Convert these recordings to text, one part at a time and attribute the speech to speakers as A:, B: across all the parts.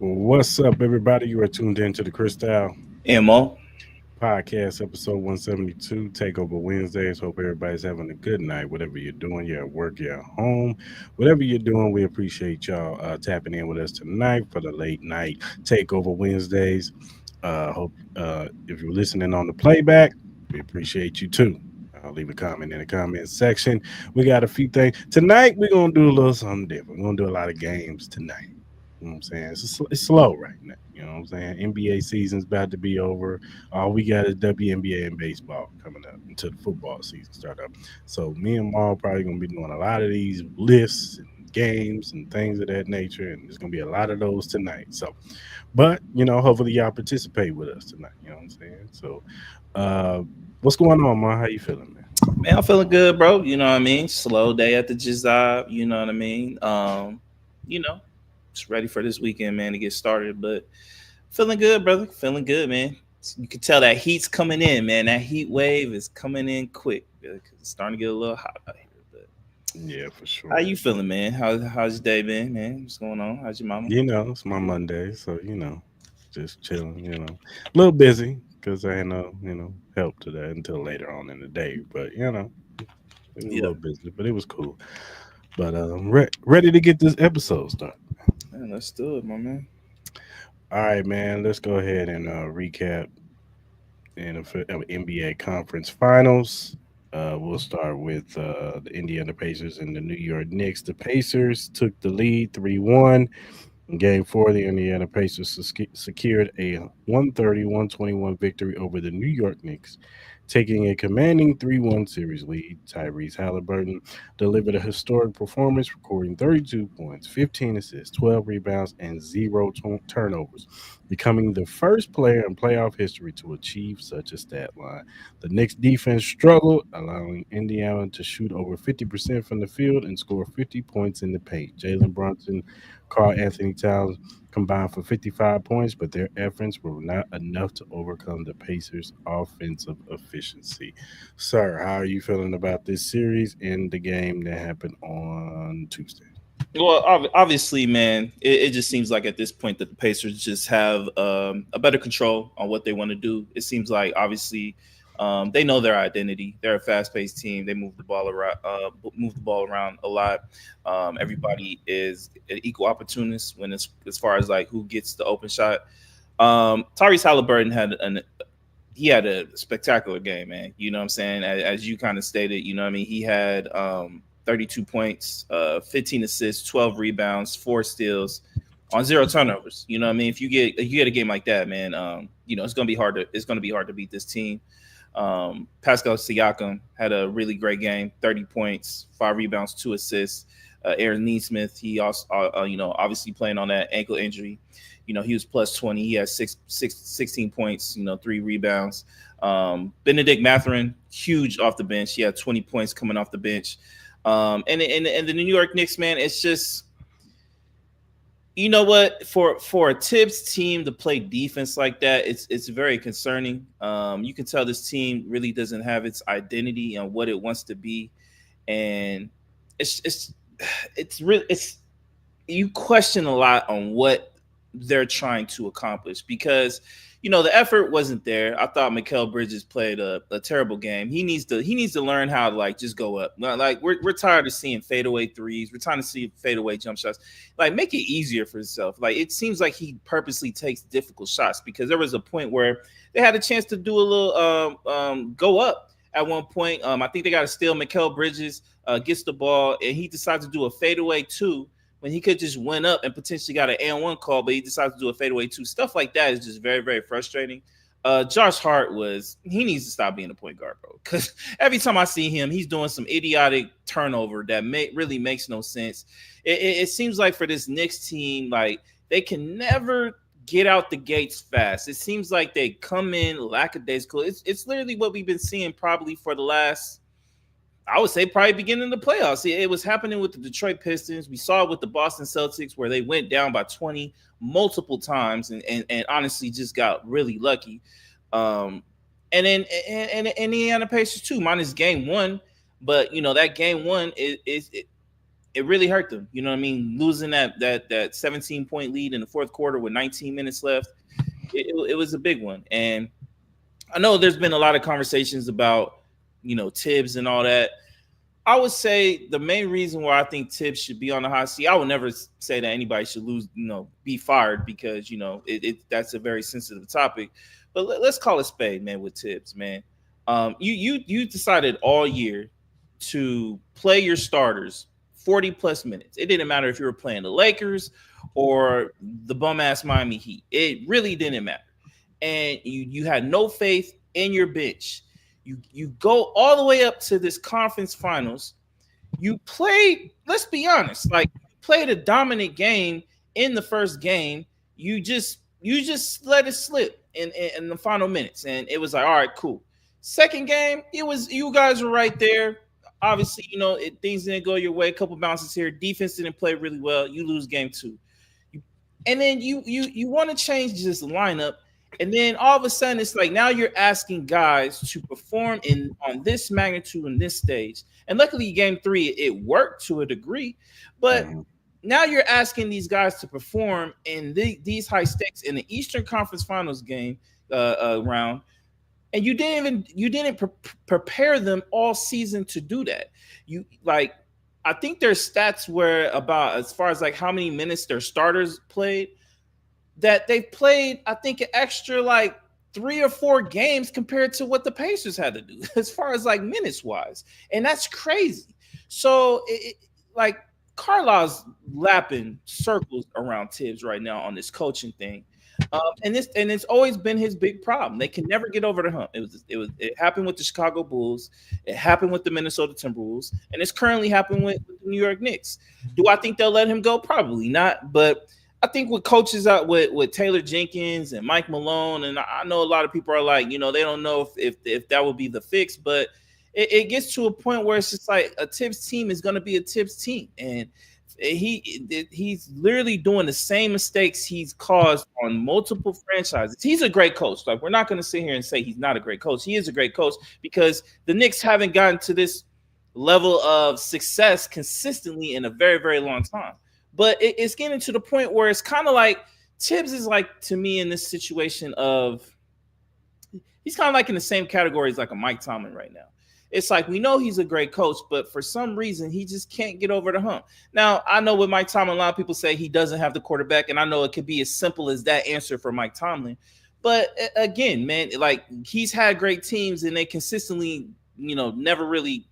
A: What's up, everybody? You are tuned in to the Cris Style
B: Mo.
A: Podcast, episode 172, Takeover Wednesdays. Hope everybody's having a good night, whatever you're doing. You're at work, you're at home, whatever you're doing. We appreciate y'all tapping in with us tonight for the late night Takeover Wednesdays. Hope if you're listening on the playback, we appreciate you too. Leave a comment in the comment section. We got a few things. Tonight, we're going to do a little something different. We're going to do a lot of games tonight. You know what I'm saying? It's slow right now. You know what I'm saying? NBA season's about to be over. All we got is WNBA and baseball coming up until the football season start up. So me and Maul probably gonna be doing a lot of these lists and games and things of that nature, and there's gonna be a lot of those tonight. So, but hopefully y'all participate with us tonight. You know what I'm saying? So, uh, what's going on, Maul? How you feeling, man?
B: Man, I'm feeling good, bro. You know what I mean? Slow day at the job. You know what I mean? You know, just ready for this weekend, man, to get started. But feeling good, brother. Feeling good, man. You can tell that heat's coming in, man. That heat wave is coming in quick because it's starting to get a little hot out here. But
A: Yeah, for sure.
B: how you feeling, man? How's your day been, man? What's going on? How's your mama?
A: It's my Monday, so just chilling. A little busy because I had no help to that until later on in the day. But it was a
B: Yeah,
A: little busy, but it was cool. But ready to get this episode started.
B: man, let's do it, my man.
A: All right, man. Let's go ahead and recap NBA Conference Finals. We'll start with the Indiana Pacers and the New York Knicks. The Pacers took the lead 3-1. In Game 4, the Indiana Pacers secured a 130-121 victory over the New York Knicks, taking a commanding 3-1 series lead. Tyrese Haliburton delivered a historic performance, recording 32 points, 15 assists, 12 rebounds, and zero turnovers, becoming the first player in playoff history to achieve such a stat line. The Knicks defense struggled, allowing Indiana to shoot over 50% from the field and score 50 points in the paint. Jalen Brunson, Carl Anthony Towns combined for 55 points, but their efforts were not enough to overcome the Pacers' offensive efficiency. Sir, how are you feeling about this series and the game that happened on Tuesday?
B: Well, obviously, man, it just seems like at this point that the Pacers just have a better control on what they want to do. It seems like obviously they know their identity. They're a fast-paced team. They move the ball around a lot. Everybody is an equal opportunist when it's as far as like who gets the open shot. Tyrese Haliburton had a spectacular game, man. You know what I'm saying? As you kind of stated, you know what I mean? He had 32 points, 15 assists, 12 rebounds, 4 steals on zero turnovers. You know what I mean? If you get a game like that, man, it's gonna be hard to beat this team. Pascal Siakam had a really great game, 30 points, 5 rebounds, 2 assists. Aaron Neesmith, he also obviously playing on that ankle injury. He was plus 20. He had 16 points, 3 rebounds. Benedict Mathurin, huge off the bench. He had 20 points coming off the bench. And the New York Knicks, man, it's just, you know what, for a Tibbs team to play defense like that, it's very concerning. You can tell this team really doesn't have its identity and what it wants to be, and it's really you question a lot on what they're trying to accomplish because the effort wasn't there. I thought Mikal Bridges played a terrible game. He needs to learn how to like just go up. Like we're tired of seeing fadeaway threes. We're trying to see fadeaway jump shots. Like make it easier for himself. Like it seems like he purposely takes difficult shots because there was a point where they had a chance to do a little go up at one point. I think they got to steal. Mikal Bridges gets the ball and he decides to do a fadeaway two when he could just went up and potentially got an and one call, but he decided to do a fadeaway two. Stuff like that is just very, very frustrating. Josh Hart he needs to stop being a point guard, bro. Because every time I see him, he's doing some idiotic turnover that really makes no sense. It seems like for this Knicks team, like they can never get out the gates fast. It seems like they come in lackadaisical. It's literally what we've been seeing probably for the last, I would say probably beginning of the playoffs. It was happening with the Detroit Pistons. We saw it with the Boston Celtics where they went down by 20 multiple times and honestly just got really lucky. And then and Indiana Pacers too, minus game one. But that game one is it really hurt them. You know what I mean? Losing that 17-point lead in the fourth quarter with 19 minutes left, it was a big one. And I know there's been a lot of conversations about, Tibbs and all that. I would say the main reason why I think Tibbs should be on the hot seat, I would never say that anybody should lose, be fired because, that's a very sensitive topic. But let's call it spade, man, with Tibbs, man. You decided all year to play your starters 40 plus minutes. It didn't matter if you were playing the Lakers or the bum ass Miami Heat. It really didn't matter. And you had no faith in your bench. You go all the way up to this conference finals. You played, let's be honest, like played a dominant game in the first game. You just let it slip in the final minutes, and it was like, all right, cool. Second game, it was you guys were right there. Obviously, things didn't go your way. A couple bounces here. Defense didn't play really well. You lose game two, and then you want to change this lineup. And then all of a sudden, it's like now you're asking guys to perform on this magnitude in this stage. And luckily, game three, it worked to a degree. But now you're asking these guys to perform in these high stakes in the Eastern Conference Finals game round. And you didn't prepare them all season to do that. I think their stats were about as far as like how many minutes their starters played. That they played, I think, an extra like 3 or 4 games compared to what the Pacers had to do as far as like minutes wise. And that's crazy. So like Carlisle's lapping circles around Tibbs right now on this coaching thing. And it's always been his big problem. They can never get over the hump. It happened with the Chicago Bulls. It happened with the Minnesota Timberwolves. And it's currently happening with the New York Knicks. Do I think they'll let him go? Probably not. But I think with coaches out with Taylor Jenkins and Mike Malone, and I know a lot of people are like, they don't know if that would be the fix, but it gets to a point where it's just like a Tibbs team is going to be a Tibbs team, and he's literally doing the same mistakes he's caused on multiple franchises. He's a great coach. Like, we're not going to sit here and say he's not a great coach. He is a great coach because the Knicks haven't gotten to this level of success consistently in a very, very long time. But it's getting to the point where it's kind of like Tibbs is like, to me, in this situation of he's kind of like in the same category as like a Mike Tomlin right now. It's like we know he's a great coach, but for some reason he just can't get over the hump. Now, I know with Mike Tomlin, a lot of people say he doesn't have the quarterback, and I know it could be as simple as that answer for Mike Tomlin. But again, man, like he's had great teams and they consistently, never really,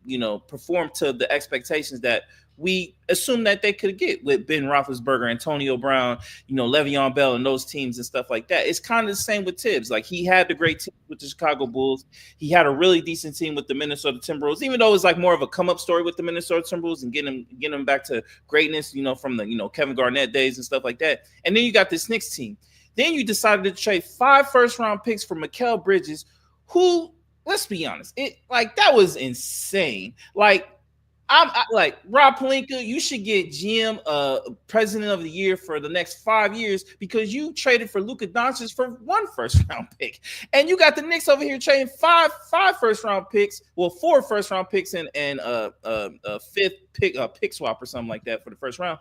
B: performed to the expectations that we assumed that they could get with Ben Roethlisberger, Antonio Brown, Le'Veon Bell and those teams and stuff like that. It's kind of the same with Tibbs. Like he had the great team with the Chicago Bulls. He had a really decent team with the Minnesota Timberwolves, even though it was like more of a come up story with the Minnesota Timberwolves and getting them back to greatness, from the, Kevin Garnett days and stuff like that. And then you got this Knicks team. Then you decided to trade 5 first-round picks for Mikal Bridges, who, let's be honest, that was insane. I like Rob Pelinka, you should get GM president of the year for the next 5 years because you traded for Luka Doncic for 1 first-round pick. And you got the Knicks over here trading 5 first-round picks, 4 first-round picks and a 5th pick swap or something like that for the first round.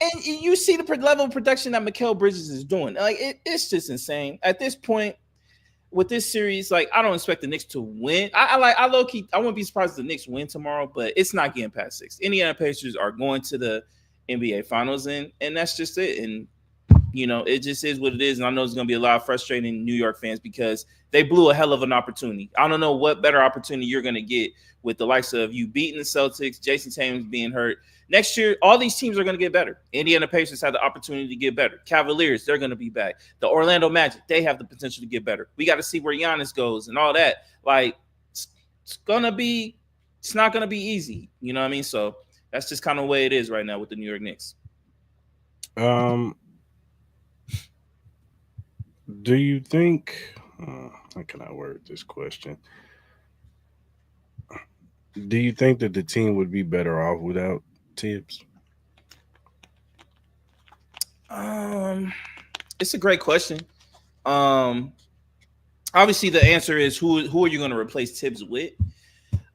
B: And you see the level of production that Mikal Bridges is doing. Like it's just insane. At this point, with this series, like I don't expect the Knicks to win. I low key, I wouldn't be surprised if the Knicks win tomorrow, but it's not getting past 6. Indiana Pacers are going to the NBA Finals, and that's just it. And it just is what it is. And I know it's going to be a lot of frustrating New York fans because they blew a hell of an opportunity. I don't know what better opportunity you're going to get with the likes of you beating the Celtics, Jason Tatum's being hurt. Next year, all these teams are going to get better. Indiana Pacers have the opportunity to get better. Cavaliers, they're going to be back. The Orlando Magic, they have the potential to get better. We got to see where Giannis goes and all that. Like, it's not going to be easy. You know what I mean? So that's just kind of the way it is right now with the New York Knicks.
A: Do you think? How can I word this question? Do you think that the team would be better off without Tibbs?
B: It's a great question. Obviously the answer is who are you going to replace Tibbs with?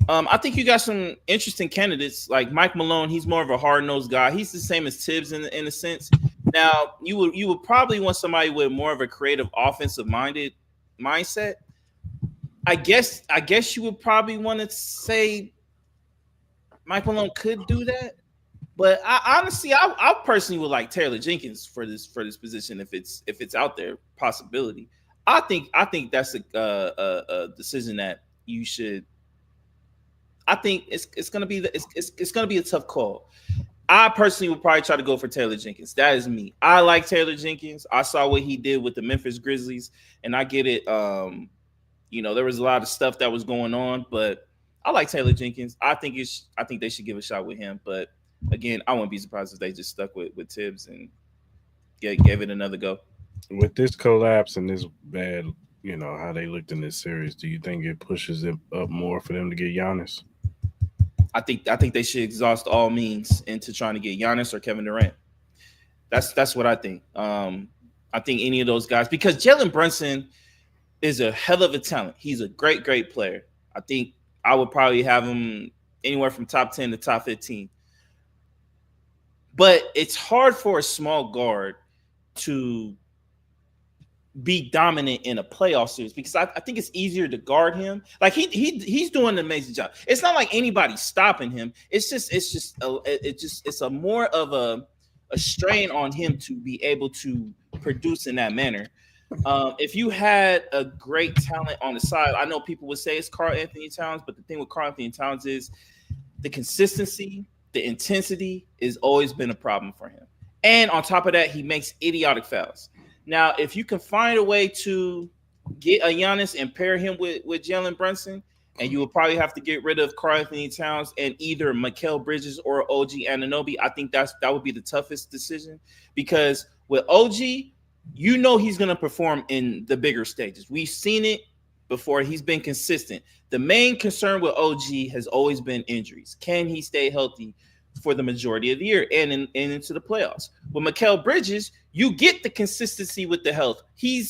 B: I think you got some interesting candidates like Mike Malone. He's more of a hard nosed guy. He's the same as Tibbs in a sense. Now you would probably want somebody with more of a creative offensive minded mindset. I guess you would probably want to say Mike Malone could do that. But I honestly, I personally would like Taylor Jenkins for this position if it's out there possibility. I think that's a decision that you should. I think it's gonna be it's gonna be a tough call. I personally would probably try to go for Taylor Jenkins. That is me. I like Taylor Jenkins. I saw what he did with the Memphis Grizzlies, and I get it. There was a lot of stuff that was going on, but I like Taylor Jenkins. I think they should give a shot with him. But again, I wouldn't be surprised if they just stuck with Tibbs and gave it another go.
A: With this collapse and this bad, how they looked in this series, do you think it pushes it up more for them to get Giannis?
B: I think they should exhaust all means into trying to get Giannis or Kevin Durant. That's what I think. I think any of those guys because Jalen Brunson is a hell of a talent. He's a great player. I think I would probably have him anywhere from top 10 to top 15. But it's hard for a small guard to be dominant in a playoff series because I think it's easier to guard him. Like he's doing an amazing job. It's not like anybody's stopping him. It's a more of a strain on him to be able to produce in that manner. If you had a great talent on the side, I know people would say it's Karl Anthony Towns, but the thing with Karl Anthony Towns is the consistency, the intensity has always been a problem for him. And on top of that, he makes idiotic fouls. Now, if you can find a way to get a Giannis and pair him with Jalen Brunson, and you will probably have to get rid of Karl Anthony Towns and either Mikal Bridges or OG Anunoby, I think that would be the toughest decision because with OG, he's going to perform in the bigger stages. We've seen it before. He's been consistent. The main concern with OG has always been injuries. Can he stay healthy for the majority of the year and into the playoffs? With Mikal Bridges, you get the consistency with the health. He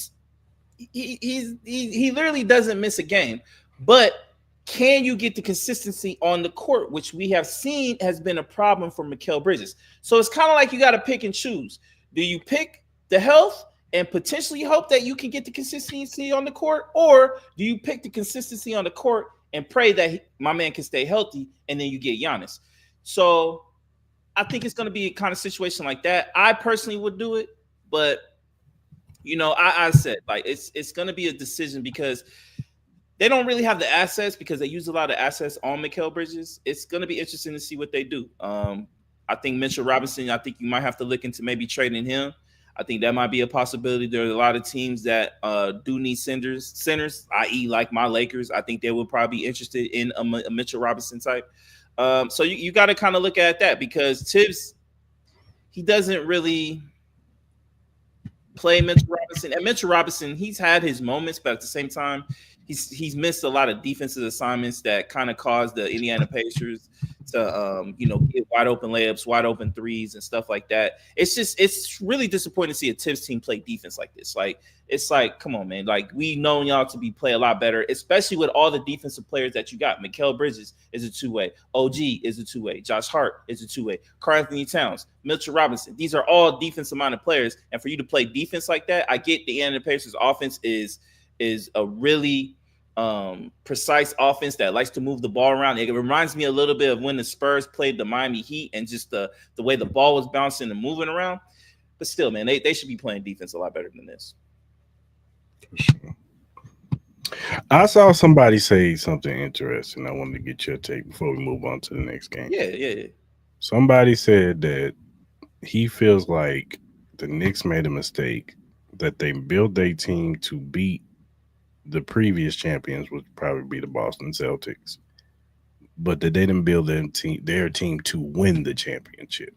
B: literally doesn't miss a game. But can you get the consistency on the court, which we have seen has been a problem for Mikal Bridges? So it's kind of like you got to pick and choose. Do you pick the health and potentially hope that you can get the consistency on the court, or do you pick the consistency on the court and pray that my man can stay healthy and then you get Giannis? So I think it's going to be a kind of situation like that. I personally would do it, but I said like it's going to be a decision because they don't really have the assets because they use a lot of assets on Mikal Bridges. It's going to be interesting to see what they do. I think Mitchell Robinson, I think you might have to look into maybe trading him. I think that might be a possibility. There are a lot of teams that do need centers, i.e. like my Lakers. I think they will probably be interested in a Mitchell Robinson type. So you got to kind of look at that because Tibbs, he doesn't really play Mitchell Robinson. And Mitchell Robinson, he's had his moments, but at the same time, he's missed a lot of defensive assignments that kind of caused the Indiana Pacers to get wide open layups, wide open threes, and stuff like that. It's really disappointing to see a Tibbs team play defense like this. Like it's like, come on, man. Like we know y'all to play a lot better, especially with all the defensive players that you got. Mikal Bridges is a two-way. OG is a two-way. Josh Hart is a two-way. Karl Anthony Towns, Mitchell Robinson. These are all defensive-minded players, and for you to play defense like that, I get the Indiana Pacers offense is a really precise offense that likes to move the ball around. It reminds me a little bit of when the Spurs played the Miami Heat and just the way the ball was bouncing and moving around. But still, man, they should be playing defense a lot better than this.
A: I saw somebody say something interesting. I wanted to get your take before we move on to the next game.
B: Yeah.
A: Somebody said that he feels like the Knicks made a mistake, that they built their team to beat the previous champions, would probably be the Boston Celtics, but that they didn't build their team to win the championship.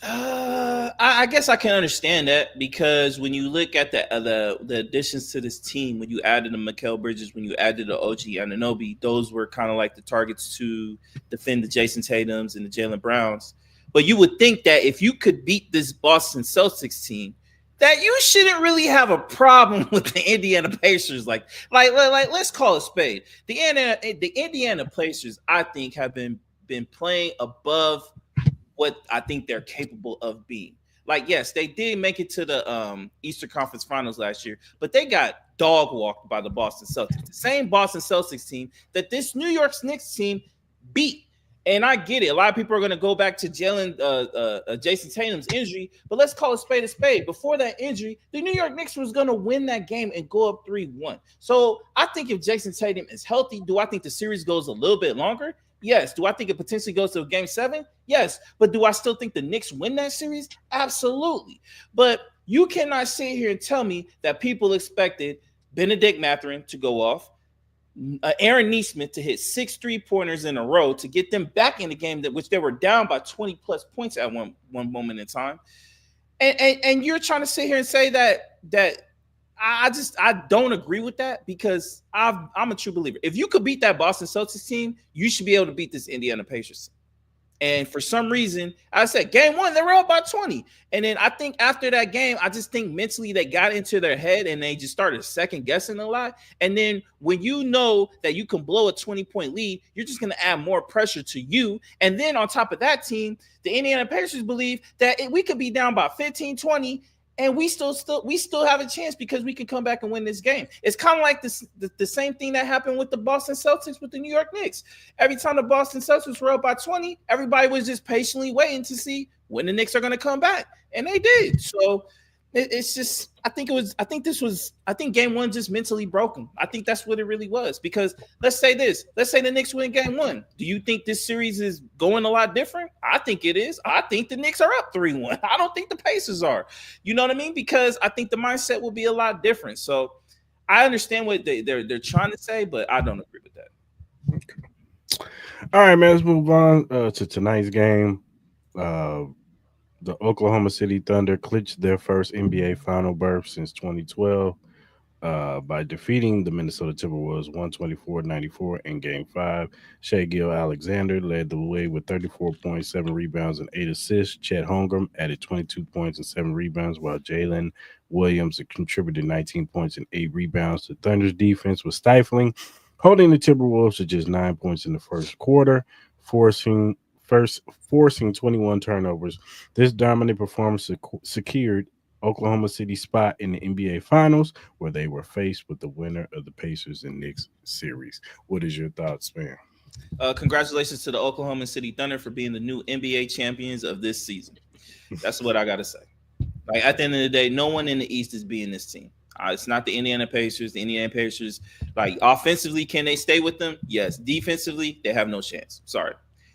B: I guess I can understand that because when you look at the additions to this team, when you added the Mikal Bridges, when you added the OG Anunoby, those were kind of like the targets to defend the Jason Tatums and the Jaylen Browns. But you would think that if you could beat this Boston Celtics team, that you shouldn't really have a problem with the Indiana Pacers. Like, let's call it spade. The Indiana Pacers, I think, have been playing above what I think they're capable of being. Like, yes, they did make it to the Eastern Conference Finals last year, but they got dog walked by the Boston Celtics, the same Boston Celtics team that this New York Knicks team beat. And I get it. A lot of people are going to go back to Jason Tatum's injury, but let's call it spade a spade. Before that injury, the New York Knicks was going to win that game and go up 3-1. So I think if Jason Tatum is healthy, do I think the series goes a little bit longer? Yes. Do I think it potentially goes to game 7? Yes. But do I still think the Knicks win that series? Absolutely. But you cannot sit here and tell me that people expected Benedict Mathurin to go off, Aaron Nesmith to hit 6 3-pointers in a row to get them back in the game, which they were down by 20 plus points at one moment in time. And you're trying to sit here and say that I don't agree with that, because I'm a true believer. If you could beat that Boston Celtics team, you should be able to beat this Indiana Pacers. And for some reason, I said game 1, they were up by 20. And then I think after that game, I just think mentally they got into their head and they just started second guessing a lot. And then when you know that you can blow a 20-point lead, you're just going to add more pressure to you. And then on top of that team, the Indiana Pacers believe that we could be down by 15, 20, and we still have a chance because we can come back and win this game. It's kind of like the same thing that happened with the Boston Celtics with the New York Knicks. Every time the Boston Celtics were up by 20, everybody was just patiently waiting to see when the Knicks are going to come back, and they did. So it's just, I think game 1 just mentally broken. I think that's what it really was, because let's say the Knicks win game 1. Do you think this series is going a lot different? I think it is. I think the Knicks are up 3-1. I don't think the Pacers are. You know what I mean? Because I think the mindset will be a lot different. So I understand what they're trying to say, but I don't agree with that.
A: Okay. All right, man. Let's move on to tonight's game. The Oklahoma City Thunder clinched their first NBA final berth since 2012 by defeating the Minnesota Timberwolves 124-94 in Game 5. Shea Gil-Alexander led the way with 34.7 rebounds and 8 assists. Chet Holmgren added 22 points and 7 rebounds, while Jalen Williams contributed 19 points and 8 rebounds. The Thunder's defense was stifling, holding the Timberwolves to just 9 points in the first quarter, forcing 21 turnovers. This dominant performance secured Oklahoma City's spot in the NBA Finals, where they were faced with the winner of the Pacers and Knicks series. What is your thoughts, man?
B: Congratulations to the Oklahoma City Thunder for being the new NBA champions of this season. That's what I got to say. Like, at the end of the day, no one in the East is beating this team. It's not the Indiana Pacers. The Indiana Pacers, like, offensively, can they stay with them? Yes. Defensively, they have no chance. Sorry.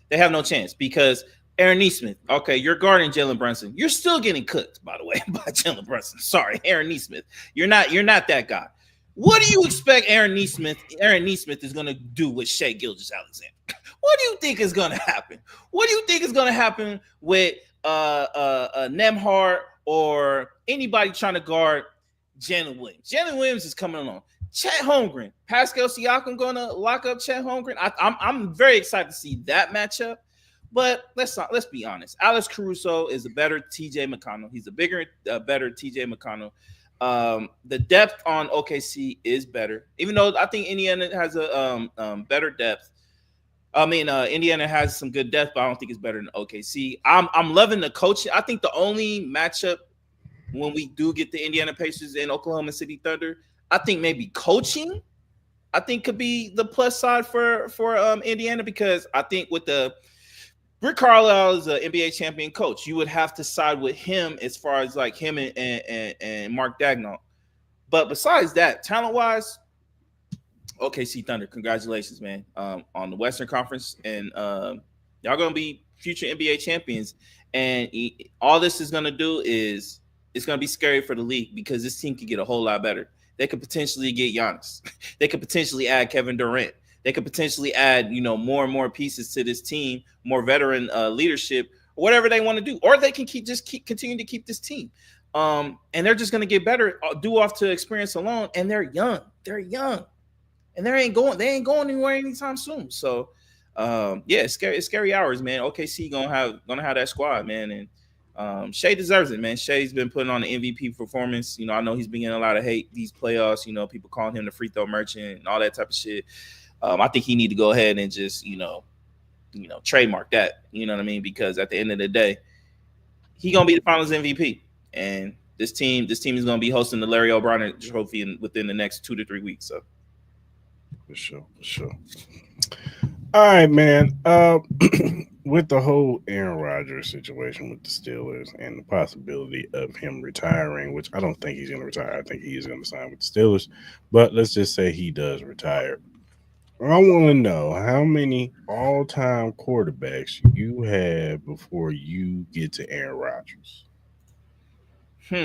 B: They have no chance, because Aaron Nesmith, okay, you're guarding Jalen Brunson. You're still getting cooked, by the way, by Jalen Brunson. Sorry, Aaron Nesmith. You're not that guy. What do you expect Aaron Nesmith is going to do with Shea Gilgeous-Alexander? What do you think is going to happen? What do you think is going to happen with Nembhard or anybody trying to guard Jalen Williams? Jalen Williams is coming along. Chet Holmgren, Pascal Siakam going to lock up Chet Holmgren. I'm very excited to see that matchup. But let's be honest. Alex Caruso is a better TJ McConnell. He's a better TJ McConnell. The depth on OKC is better, even though I think Indiana has a better depth. I mean, Indiana has some good depth, but I don't think it's better than OKC. I'm loving the coaching. I think the only matchup when we do get the Indiana Pacers and Oklahoma City Thunder, I think maybe coaching, I think could be the plus side for Indiana, because I think with the Rick Carlisle is an NBA champion coach. You would have to side with him as far as like him and Mark Daigneault. But besides that, talent-wise, OKC Thunder, congratulations, man, on the Western Conference. And y'all going to be future NBA champions. And all this is going to do is it's going to be scary for the league, because this team could get a whole lot better. They could potentially get Giannis. They could potentially add Kevin Durant. They could potentially add, more and more pieces to this team, more veteran leadership, whatever they want to do, or they can continue to keep this team. And they're just going to get better due off to experience alone. And they're young, and they ain't going anywhere anytime soon. So, yeah, it's scary hours, man. OKC gonna have that squad, man, and Shea deserves it, man. Shea's been putting on an MVP performance. I know he's been getting a lot of hate these playoffs. People calling him the free throw merchant and all that type of shit. I think he need to go ahead and just trademark that. You know what I mean? Because at the end of the day, he gonna be the Finals MVP, and this team is gonna be hosting the Larry O'Brien Trophy within the next 2 to 3 weeks. So
A: For sure. All right, man. With the whole Aaron Rodgers situation with the Steelers and the possibility of him retiring, which I don't think he's going to retire. I think he is going to sign with the Steelers. But let's just say he does retire. I want to know how many all-time quarterbacks you have before you get to Aaron Rodgers.
B: Let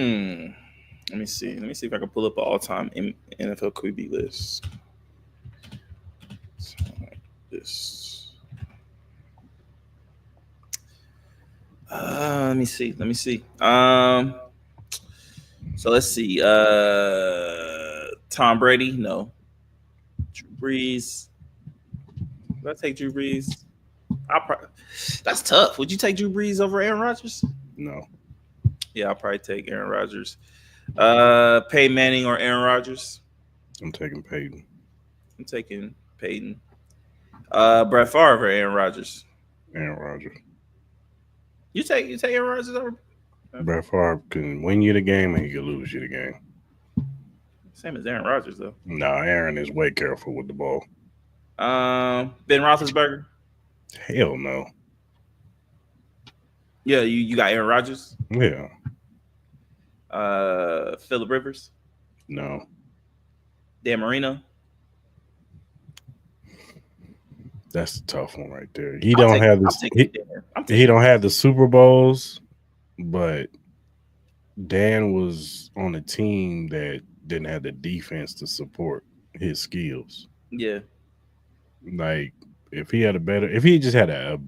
B: me see. Let me see if I can pull up an all-time NFL QB list. This. Let me see. So let's see. Tom Brady, no. Drew Brees. Would I take Drew Brees? That's tough. Would you take Drew Brees over Aaron Rodgers?
A: No.
B: Yeah, I'll probably take Aaron Rodgers. Peyton Manning or Aaron Rodgers?
A: I'm taking Peyton.
B: I'm taking Peyton. Brett Favre or Aaron Rodgers?
A: Aaron Rodgers.
B: You take Aaron Rodgers over?
A: Brett Favre can win you the game and he can lose you the game.
B: Same as Aaron Rodgers, though.
A: No, Aaron is way careful with the ball.
B: Ben Roethlisberger?
A: Hell no.
B: Yeah, you got Aaron Rodgers?
A: Yeah.
B: Phillip Rivers?
A: No.
B: Dan Marino?
A: That's a tough one right there. He don't have this.
B: He
A: don't have the Super Bowls, but Dan was on a team that didn't have the defense to support his skills.
B: Yeah.
A: Like if he just had a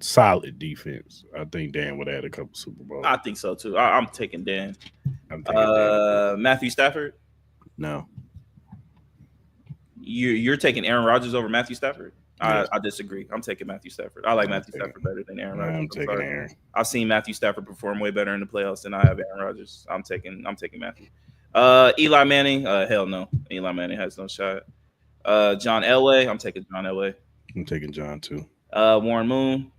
A: solid defense, I think Dan would have had a couple Super Bowls.
B: I think so too. I'm taking Dan.
A: I'm taking Dan.
B: Matthew Stafford?
A: No.
B: You're taking Aaron Rodgers over Matthew Stafford?
A: Yes.
B: I disagree. I'm taking Matthew Stafford. I like Matthew Stafford better than Aaron Rodgers.
A: I'm taking Aaron.
B: I've seen Matthew Stafford perform way better in the playoffs than I have Aaron Rodgers. I'm taking Matthew. Eli Manning? Hell no. Eli Manning has no shot. John Elway? I'm taking John Elway.
A: I'm taking John too.
B: Warren Moon?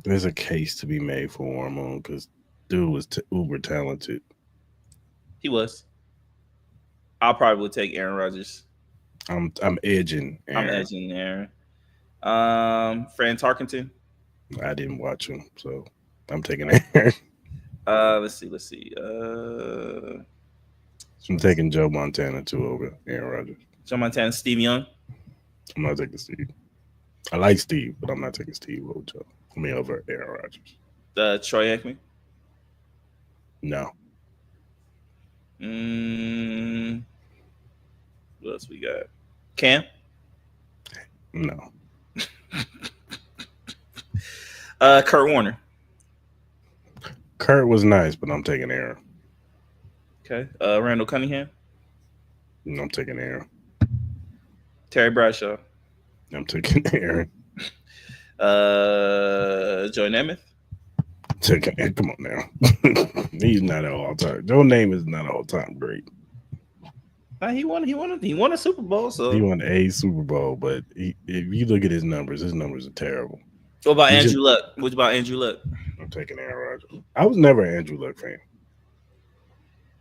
A: There's a case to be made for Warren Moon because dude was uber talented.
B: He was. I probably would take Aaron Rodgers.
A: I'm edging Aaron.
B: I'm edging Aaron. Fran Tarkenton?
A: I didn't watch him, so I'm taking Aaron.
B: Let's see.
A: I'm taking Joe Montana too over Aaron Rodgers.
B: Joe Montana, Steve Young?
A: I'm not taking Steve. I like Steve, but I'm not taking Steve over Joe. Over Aaron Rodgers.
B: Troy Aikman?
A: No.
B: What else we got? Cam?
A: No.
B: Kurt Warner?
A: Kurt was nice, but I'm taking Aaron.
B: Okay. Randall Cunningham?
A: I'm taking Aaron.
B: Terry Bradshaw?
A: I'm taking Aaron.
B: Joe Namath?
A: Come on now. He's not an all-time. Joe Namath is not an all-time great.
B: He won a Super Bowl. So
A: he won a Super Bowl, but if you look at his numbers are terrible.
B: What about Andrew Luck? What about Andrew Luck?
A: I'm taking Aaron Rodgers. I was never an Andrew Luck fan.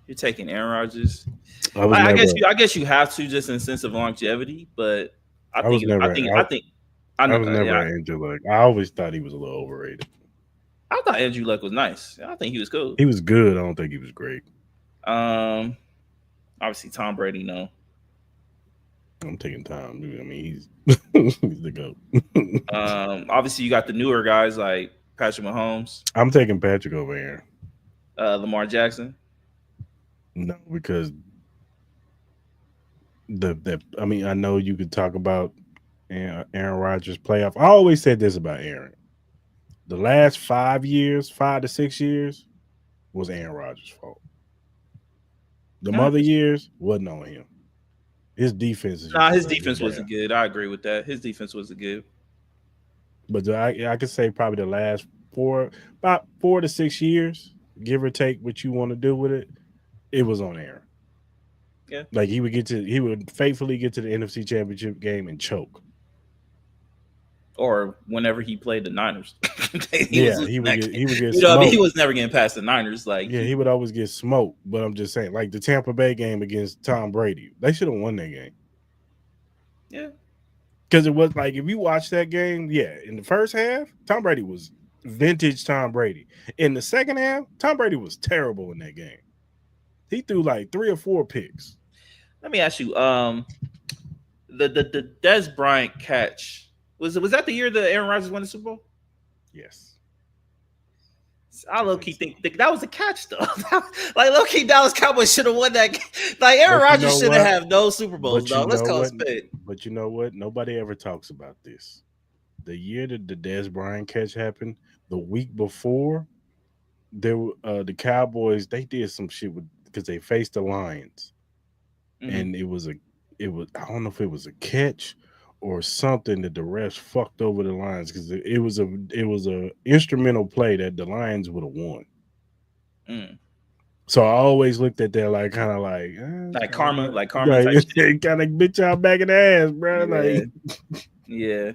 B: You're taking Aaron Rodgers. I guess you have to just in sense of longevity, but I was never
A: Andrew Luck. I always thought he was a little overrated.
B: I thought Andrew Luck was nice. I think he was cool.
A: He was good. I don't think he was great.
B: Obviously Tom Brady, no.
A: I'm taking Tom. I mean, he's the GOAT.
B: Obviously you got the newer guys like Patrick Mahomes.
A: I'm taking Patrick over Aaron.
B: Lamar Jackson.
A: No, because I know you could talk about Aaron Rodgers' playoff. I always said this about Aaron. The last 5 to 6 years was Aaron Rodgers' fault. The other years wasn't on him. His defense
B: wasn't good. I agree with that. His defense wasn't good.
A: But I could say probably the last about 4 to 6 years, give or take what you want to do with it, it was on air.
B: Yeah.
A: Like he would faithfully get to the NFC Championship game and choke.
B: Or whenever he played the Niners, he was
A: Yeah,
B: losing that game.
A: he would get
B: You know, I mean, he
A: smoked.
B: was never getting past the Niners. Like
A: Yeah, he would always get smoked. But I'm just saying, like the Tampa Bay game against Tom Brady, they should have won that game.
B: yeah,
A: Because it was like if you watch that game, yeah, in the first half, Tom Brady was vintage Tom Brady. In the second half, Tom Brady was terrible in that game. He threw like 3 or 4 picks.
B: let me ask you. The Des Bryant catch was that the year that Aaron Rodgers won the Super Bowl?
A: Yes.
B: I
A: I
B: low
A: think
B: key
A: so.
B: think that was a catch though. Like low key, Dallas Cowboys should have won that. Like Aaron
A: But you know
B: Rodgers shouldn't
A: what?
B: have no Super Bowls,
A: But you
B: dog. Let's
A: know
B: call it
A: what?
B: spade.
A: But you know what? Nobody ever talks about this. The year that the Dez Bryant catch happened, the week before, the Cowboys they did some shit with because they faced the Lions,
B: Hmm.
A: and it was I don't know if it was a catch or something that the refs fucked over the Lions because it was a instrumental play that the Lions would have won.
B: Mm.
A: So I always looked at that like kind of like it's kind of
B: Like karma
A: like
B: type shit.
A: it kind of bit y'all back in the ass, bro.
B: Yeah,
A: Like
B: yeah.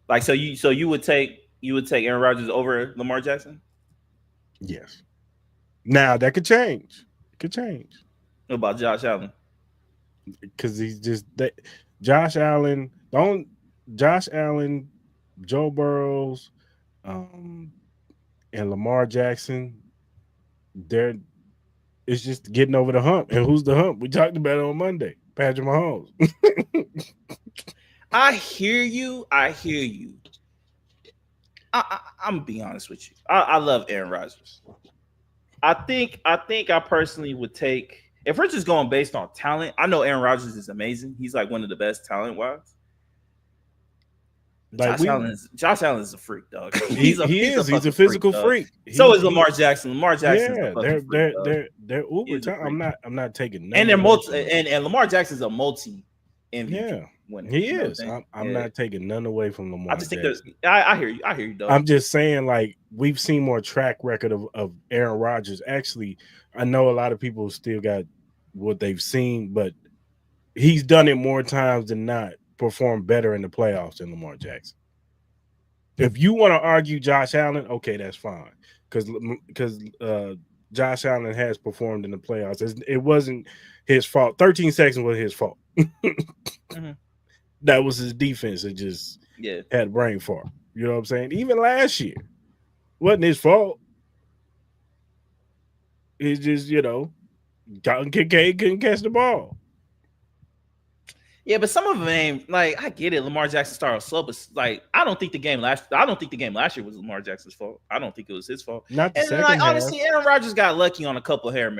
B: Like so you would take Aaron Rodgers over Lamar Jackson?
A: yes. Now that could change. It could change
B: What about Josh Allen?
A: because he's just that. Josh Allen, don't Josh Allen, Joe Burrows, um, and Lamar Jackson. They're it's just getting over the hump. And who's the hump? We talked about it on Monday. Patrick Mahomes.
B: I hear you. I hear you. I'm gonna be honest with you. I love Aaron Rodgers. I personally would take if we're just going based on talent. I know Aaron Rodgers is amazing. He's like one of the best talent wise.
A: Like we,
B: Josh Allen is a freak, dog.
A: he
B: He's a
A: is. He's a
B: fucking freak,
A: physical
B: dog.
A: freak.
B: So is
A: He
B: Lamar Jackson. Lamar Jackson's a
A: yeah.
B: fucking freak, dog.
A: They're uber
B: He's a
A: time.
B: freak.
A: I'm not taking
B: And
A: none
B: they're
A: away
B: multi
A: from them.
B: and Lamar Jackson's a multi MVP
A: Yeah,
B: winner.
A: he
B: You know what I'm
A: is.
B: saying?
A: I'm
B: Yeah.
A: not taking none away from
B: I
A: Lamar
B: just think there's
A: Jackson.
B: I hear you. I hear you, dog.
A: I'm just saying, like, we've seen more track record of Aaron Rodgers. Actually, I know a lot of people still got what they've seen, but he's done it more times than not, performed better in the playoffs than Lamar Jackson. If you want to argue Josh Allen, okay, that's fine. Because Josh Allen has performed in the playoffs. It wasn't his fault. 13 seconds was his fault.
B: Mhm.
A: That was his defense. It just
B: Yeah.
A: had brain fart. You know what I'm saying? Even last year, wasn't his fault. It's just, Colin Kincaid couldn't catch the ball.
B: Yeah, but some of them ain't like I get it. Lamar Jackson started slow, but like I don't think the game last year was Lamar Jackson's fault. I don't think it was his fault.
A: Not the
B: And
A: second
B: like
A: half.
B: honestly, Aaron Rodgers got lucky on a couple of Hail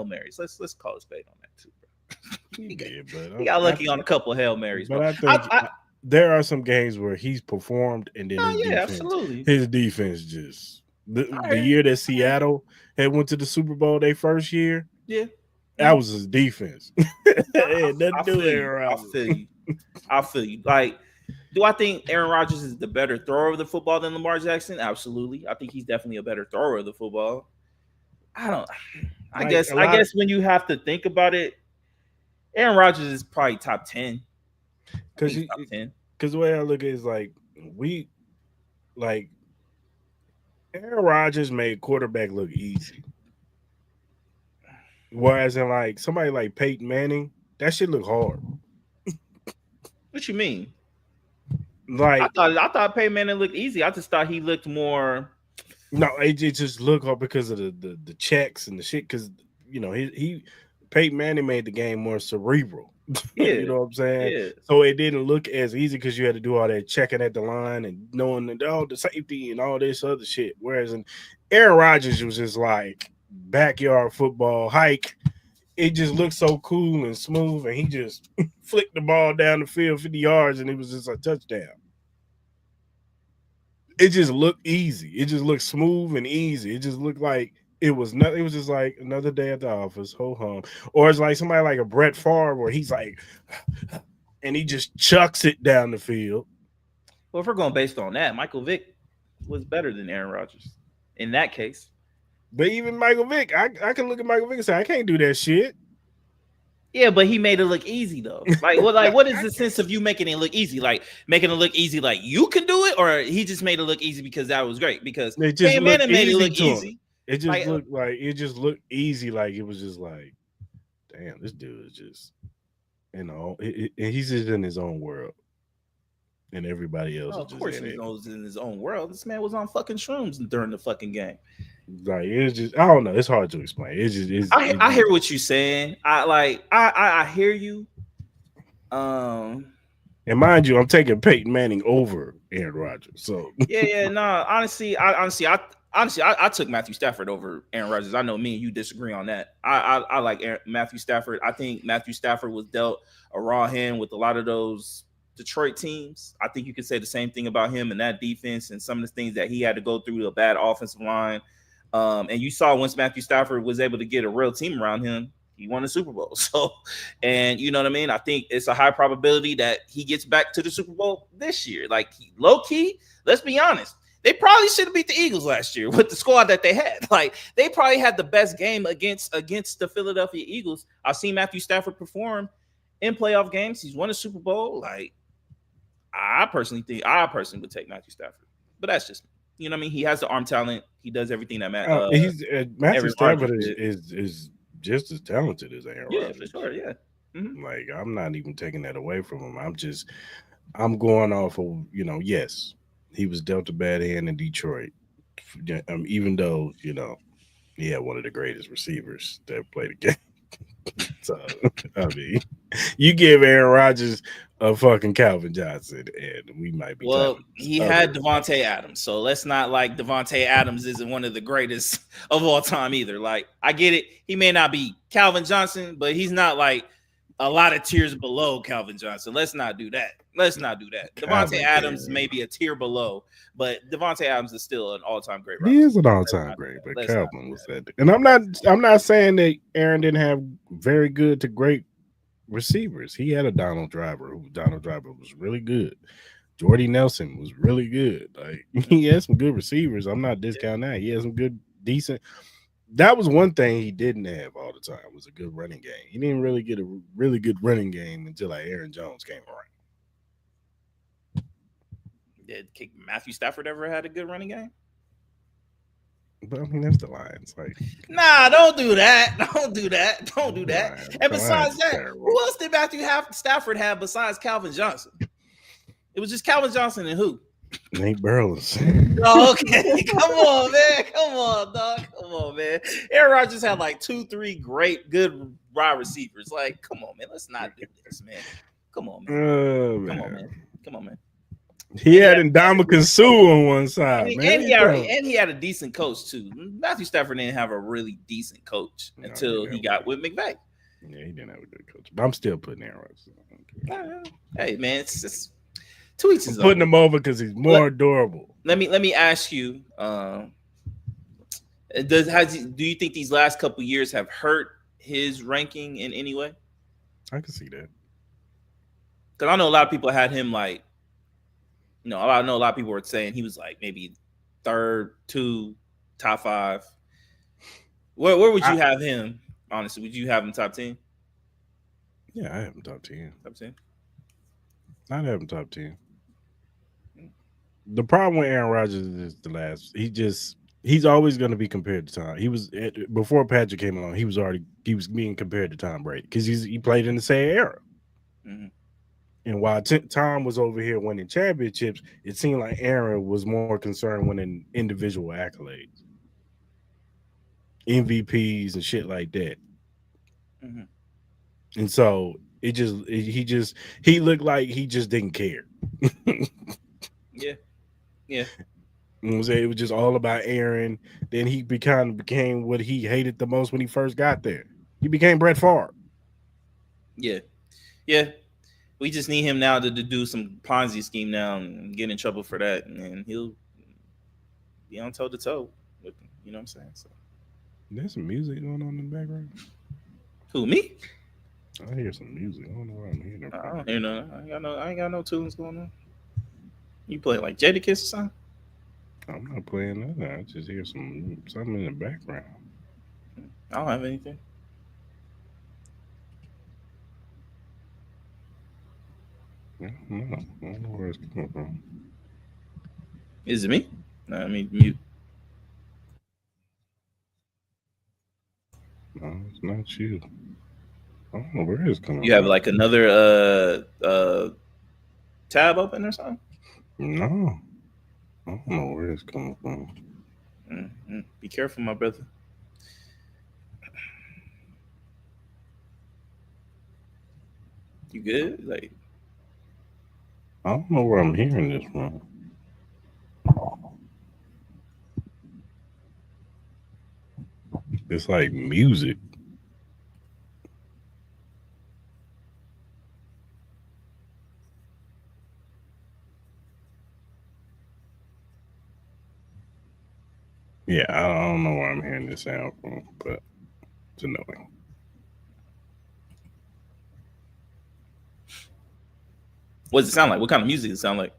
B: Marys. Let's call it spade on that too, bro.
A: He did,
B: He got lucky on a couple of Hail Marys,
A: but
B: bro.
A: I think there are some games where he's performed and then
B: Oh yeah, absolutely.
A: his defense just
B: I
A: the
B: hear
A: year
B: you.
A: that Seattle had went to the Super Bowl their first year,
B: Yeah.
A: that was his defense. It had nothing
B: I
A: to do with
B: feel you.
A: Aaron
B: I
A: Rodgers.
B: feel you. I feel you. Like, do I think Aaron Rodgers is the better thrower of the football than Lamar Jackson? Absolutely. I think he's definitely a better thrower of the football. I don't. I
A: Like
B: guess.
A: a
B: I
A: lot
B: guess when you have to think about it, Aaron Rodgers is probably top 10. I think
A: because
B: he's top 10.
A: the way I look at it is like Aaron Rodgers made quarterback look easy. Whereas in like somebody like Peyton Manning, that shit look hard.
B: What you mean?
A: Like
B: I thought Peyton Manning looked easy. I just thought he looked more.
A: no, it just look hard because of the checks and the shit. Because he Peyton Manning made the game more cerebral.
B: Yeah.
A: You know what I'm saying?
B: Yeah.
A: So it didn't look as easy because you had to do all that checking at the line and knowing the safety and all this other shit. Whereas in Aaron Rodgers was just like backyard football hike. It just looked so cool and smooth, and he just flicked the ball down the field 50 yards, and it was just a touchdown. It just looked easy. It just looked smooth and easy. It just looked like it was nothing. It was just like another day at the office, ho hum. Or it's like somebody like a Brett Favre where he's like, and he just chucks it down the field.
B: Well, if we're going based on that, Michael Vick was better than Aaron Rodgers in that case.
A: But even Michael Vick, I can look at Michael Vick and say I can't do that shit.
B: Yeah, but he made it look easy though. What is the sense of you making it look easy? Like making it look easy, like you can do it, or he just made it look easy because that was great. Because
A: It just
B: Peyton
A: looked
B: Manning made it
A: easy
B: look
A: to him.
B: easy. Like
A: It just looked easy. Like it was just like, damn, this dude is just, and he's just in his own world, and everybody else
B: oh,
A: is
B: of
A: just
B: course,
A: in
B: he
A: it.
B: knows in his own world. This man was on fucking shrooms during the fucking game.
A: Like it's just, I don't know. It's hard to explain. It's just,
B: I hear what you're saying. I hear you.
A: and mind you, I'm taking Peyton Manning over Aaron Rodgers. So
B: Yeah. No, honestly, I took Matthew Stafford over Aaron Rodgers. I know me and you disagree on that. I like Matthew Stafford. I think Matthew Stafford was dealt a raw hand with a lot of those Detroit teams. I think you could say the same thing about him and that defense and some of the things that he had to go through, a bad offensive line. And you saw once Matthew Stafford was able to get a real team around him, he won the Super Bowl. So, and you know what I mean? I think it's a high probability that he gets back to the Super Bowl this year. Like low key, let's be honest. They probably should have beat the Eagles last year with the squad that they had. Like they probably had the best game against the Philadelphia Eagles. I've seen Matthew Stafford perform in playoff games. He's won a Super Bowl. Like I personally would take Matthew Stafford. But that's just you know what I mean. He has the arm talent. He does everything that
A: he's Matthew
B: Aaron Rodgers
A: Stafford
B: did.
A: is just as talented as Aaron
B: Yeah, for
A: Rodgers.
B: sure. Yeah. Mm-hmm.
A: Like I'm not even taking that away from him. I'm going off of yes, he was dealt a bad hand in Detroit. Yeah, even though he had one of the greatest receivers that played the game. So I mean, you give Aaron Rodgers a fucking Calvin Johnson, and we might be talking
B: Well, he
A: other
B: had Devontae Adams, so let's not like Devontae Adams isn't one of the greatest of all time either. Like I get it, he may not be Calvin Johnson, but he's not like a lot of tiers below Calvin Johnson. Let's not do that. Let's not do that. Devontae
A: Calvin.
B: Adams may be a tier below, but Devontae Adams is still an all-time great
A: He
B: receiver.
A: is an
B: Let's
A: all-time
B: not do
A: great,
B: that.
A: but
B: Let's not
A: Calvin
B: do
A: was
B: that.
A: that. And I'm not saying that Aaron didn't have very good to great receivers. He had a Donald Driver was really good. Jordy Nelson was really good. Like he had some good receivers. I'm not discounting that. He had some good, decent. That was one thing he didn't have all the time was a good running game. He didn't really get a really good running game until like Aaron Jones came around.
B: Did Matthew Stafford ever had a good running game?
A: But I mean, that's the Lions. Like,
B: Nah, don't do that. Don't do that. Don't do that.
A: Lions.
B: And
A: The Lions
B: besides
A: is
B: that,
A: terrible.
B: who else did Stafford have besides Calvin Johnson? It was just Calvin Johnson and who?
A: Nate Burles.
B: Oh, okay. Come on, man. Come on, dog. Come on, man. Aaron Rodgers had like 2-3 great, good wide receivers. Like, come on, man. Let's not do this, man. Come on, man.
A: Oh,
B: Come
A: man.
B: on, man. Come on, man.
A: He had Ndamukong Suh on one side, man.
B: And he had a decent coach too. Matthew Stafford didn't have a really decent coach until he got with McVay.
A: Yeah, he didn't have a good coach. But I'm still putting Aaron Rodgers.
B: Hey, man, it's just to each his own.
A: Putting him over because he's more adorable.
B: Let me ask you: do you think these last couple years have hurt his ranking in any way?
A: I can see that
B: because I know a lot of people had him like, I know a lot of people were saying he was like maybe third, top 5. Where would you have him? Honestly, would you have him top 10?
A: Yeah, I have him top 10.
B: Top 10.
A: I'd have him top 10. The problem with Aaron Rodgers is he's always going to be compared to Tom. He was before Patrick came along. He was being compared to Tom Brady because he played in the same era. Mm-hmm. And while Tom was over here winning championships, it seemed like Aaron was more concerned winning individual accolades, MVPs and shit like that. Mm-hmm. And so he looked like he just didn't care.
B: Yeah. Yeah.
A: It was just all about Aaron. Then he became what he hated the most when he first got there. He became Brett Favre.
B: Yeah. Yeah. We just need him now to do some Ponzi scheme now and get in trouble for that. And he'll be on toe to toe with him. You know what I'm saying? So
A: there's some music going on in the background.
B: Who, me?
A: I hear some music. I don't know what I'm hearing.
B: I don't hear no. I ain't got no tunes going on. You play like Jadakiss or something?
A: I'm not playing nothing. I just hear something in the background.
B: I don't have anything.
A: I don't know where it's coming from.
B: Is it me? No, I mean mute.
A: No, it's not you. I don't know where it's coming
B: You have
A: from.
B: like another tab open or something?
A: No, I don't know where it's coming from.
B: Be careful, my brother. You good? Like,
A: I don't know where I'm hearing this from. It's like music. Yeah, I don't know where I'm hearing this sound from, but it's annoying.
B: what does it sound like? What kind of music does it sound like?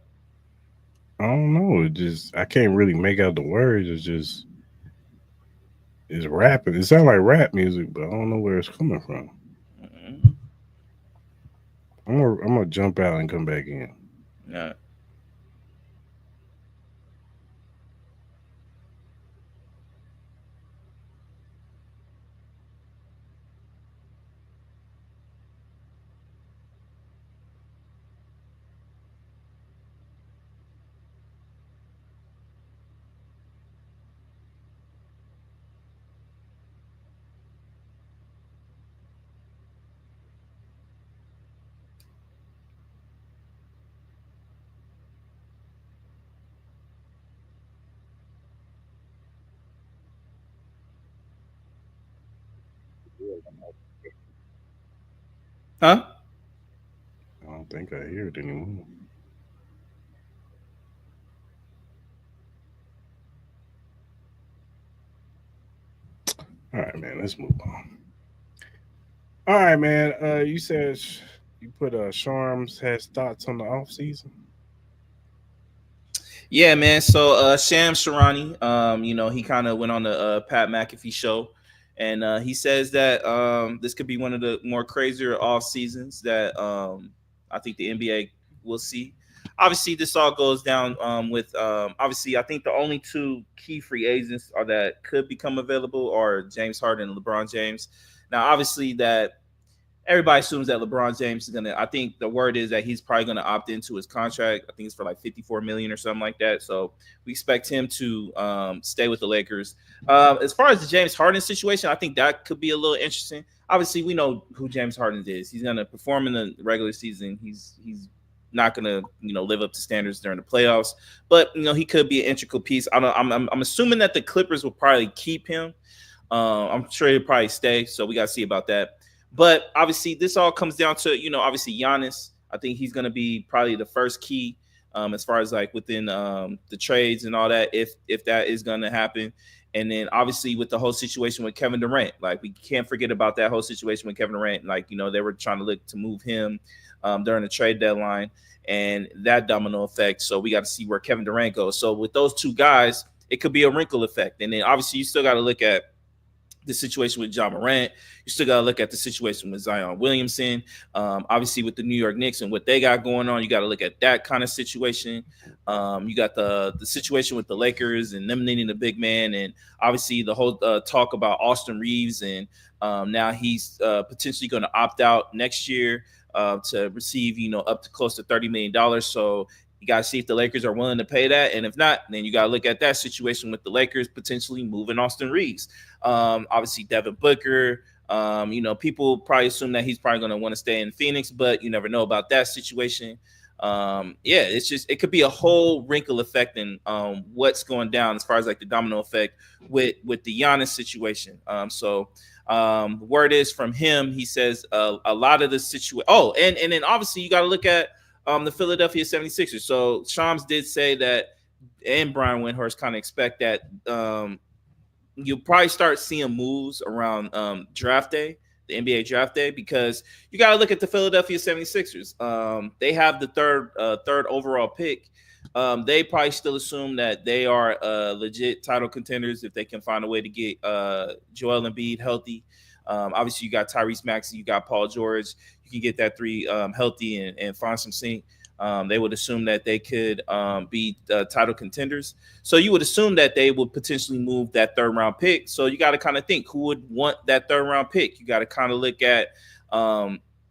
A: I don't know. It just I can't really make out the words. It's rapping. It sounds like rap music, but I don't know where it's coming from.
B: Mm-hmm.
A: I'm gonna jump out and come back in.
B: Yeah. Huh?
A: I don't think I hear it anymore. All right, man. Let's move on. All right, man. You said you put Sharms has thoughts on the off season.
B: Yeah, man. So Sham Sharani, he kind of went on the Pat McAfee show, and he says that this could be one of the more crazier off seasons that I think the NBA will see. Obviously, this all goes down with obviously I think the only two key free agents are that could become available are James Harden and LeBron James. Now, obviously that everybody assumes that LeBron James is gonna. I think the word is that he's probably gonna opt into his contract. I think it's for like 54 million or something like that. So we expect him to stay with the Lakers. As far as the James Harden situation, I think that could be a little interesting. Obviously, we know who James Harden is. He's gonna perform in the regular season. He's not gonna live up to standards during the playoffs, but he could be an integral piece. I don't. I'm assuming that the Clippers will probably keep him. I'm sure he'll probably stay. So we got to see about that. But obviously, this all comes down to obviously Giannis. I think he's going to be probably the first key as far as like within the trades and all that, if that is going to happen. And then obviously with the whole situation with Kevin Durant, like we can't forget about that whole situation with Kevin Durant. Like they were trying to look to move him during the trade deadline, and that domino effect. So we got to see where Kevin Durant goes. So with those two guys, it could be a wrinkle effect. And then obviously you still got to look at the situation with John Morant. You still got to look at the situation with Zion Williamson. Obviously, with the New York Knicks and what they got going on, you got to look at that kind of situation. You got the situation with the Lakers and them needing a big man, and obviously the whole talk about Austin Reeves, and now he's potentially going to opt out next year to receive up to close to $30 million. So you got to see if the Lakers are willing to pay that. And if not, then you got to look at that situation with the Lakers potentially moving Austin Reeves. Obviously, Devin Booker. People probably assume that he's probably going to want to stay in Phoenix, but you never know about that situation. It's just it could be a whole wrinkle effect in what's going down as far as like the domino effect with the Giannis situation. The word is from him. He says a lot of the situation. Oh, and then obviously you got to look at the Philadelphia 76ers. So Shams did say that, and Brian Windhorst kind of expect that you'll probably start seeing moves around draft day, the NBA draft day, because you got to look at the Philadelphia 76ers. They have the third overall pick. They probably still assume that they are legit title contenders if they can find a way to get Joel Embiid healthy. Obviously, you got Tyrese Maxey, you got Paul George. You can get that three healthy and find some sync. They would assume that they could be title contenders. So you would assume that they would potentially move that third round pick. So you got to kind of think who would want that third round pick. You got to kind of look at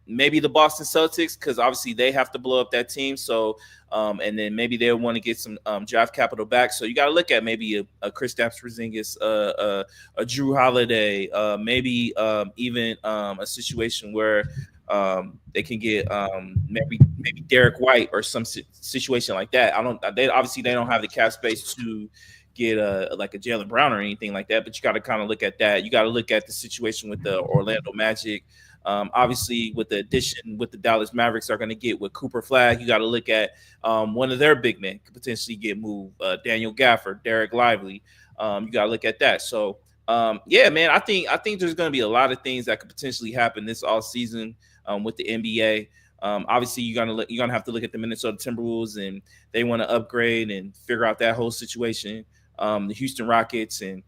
B: maybe the Boston Celtics because obviously they have to blow up that team. So and then maybe they'll want to get some draft capital back. So you got to look at maybe a Kristaps Porzingis, a Drew Holiday, maybe even a situation where they can get maybe Derek White or some situation like that. I don't. They obviously they don't have the cap space to get like a Jaylen Brown or anything like that. But you got to kind of look at that. You got to look at the situation with the Orlando Magic. Obviously, with the addition with the Dallas Mavericks are going to get with Cooper Flag, you got to look at one of their big men could potentially get moved. Daniel Gafford, Derek Lively. You got to look at that. So, yeah, man, I think there's going to be a lot of things that could potentially happen this all season with the NBA. Obviously, you're gonna have to look at the Minnesota Timberwolves, and they want to upgrade and figure out that whole situation. The Houston Rockets and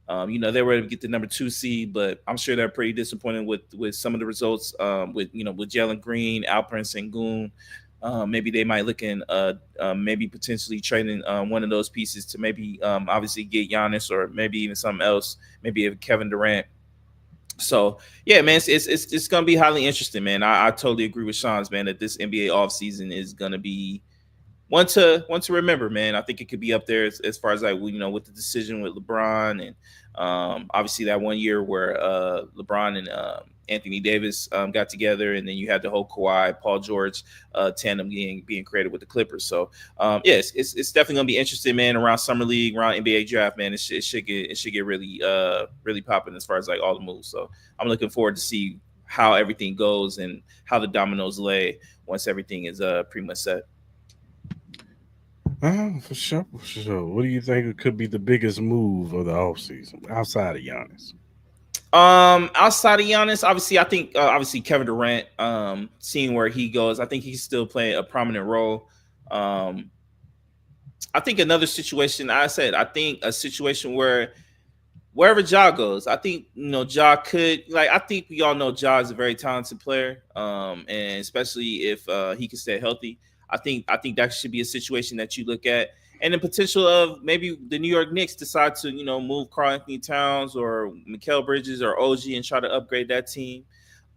B: they were able to get the number 2 seed, but I'm sure they're pretty disappointed with some of the results. With Jalen Green, Alperen Sengun, maybe they might look in maybe potentially trading one of those pieces to maybe obviously get Giannis or maybe even something else, maybe Kevin Durant. So yeah, man, it's gonna be highly interesting, man. I totally agree with Sean's, man, that this NBA offseason is gonna be one to remember, man. I think it could be up there as far as like with the decision with LeBron and obviously that one year where LeBron and Anthony Davis got together, and then you had the whole Kawhi Paul George tandem being created with the Clippers. So yeah, it's definitely gonna be interesting, man. Around summer league, around NBA draft, man, it should get really really popping as far as like all the moves. So I'm looking forward to see how everything goes and how the dominoes lay once everything is pretty much set.
A: For sure, for sure. What do you think could be the biggest move of the offseason outside of Giannis?
B: Outside of Giannis, obviously, I think obviously Kevin Durant, seeing where he goes, I think he's still playing a prominent role. Um, I think another situation, I think a situation where wherever Ja goes, I think Ja could I think we all know Ja is a very talented player, and especially if he can stay healthy. I think that should be a situation that you look at, and the potential of maybe the New York Knicks decide to move Karl Anthony Towns or Mikal Bridges or OG and try to upgrade that team.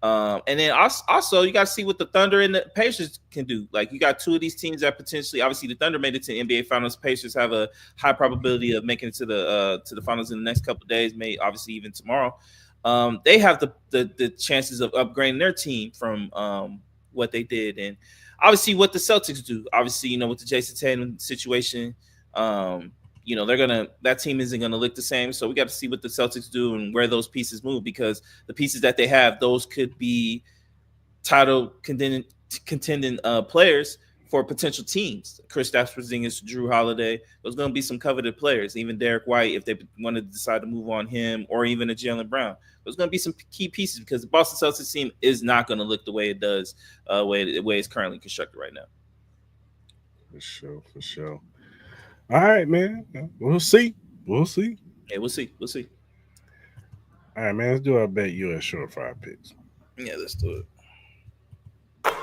B: And then also you got to see what the Thunder and the Pacers can do. Like you got two of these teams that potentially, obviously, the Thunder made it to NBA Finals. Pacers have a high probability of making it to the finals in the next couple of days, maybe obviously even tomorrow. They have the chances of upgrading their team from what they did, and obviously what the Celtics do. Obviously, with the Jason Tatum situation. That team isn't gonna look the same. So we got to see what the Celtics do and where those pieces move, because the pieces that they have, those could be title contending players for potential teams. Kristaps Porzingis, Drew Holiday, those going to be some coveted players. Even Derek White, if they want to decide to move on him, or even a Jaylen Brown, there's going to be some key pieces, because the Boston Celtics team is not going to look the way it does, way it's currently constructed right now.
A: For sure, for sure. All right, man. We'll see. We'll see.
B: Yeah, we'll see. We'll see.
A: All right, man. Let's do our BetUS Short 5 picks.
B: Yeah, let's do it.
A: What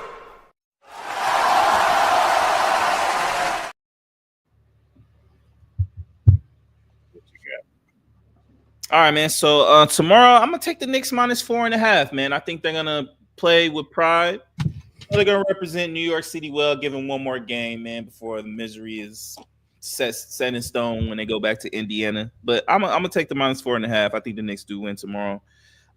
A: you got?
B: All right, man. So tomorrow I'm gonna take the Knicks -4.5. Man, I think they're gonna play with pride. They're gonna represent New York City well, given one more game, man, before the misery is set in stone when they go back to Indiana. But I'm gonna take the -4.5. I think the Knicks do win tomorrow.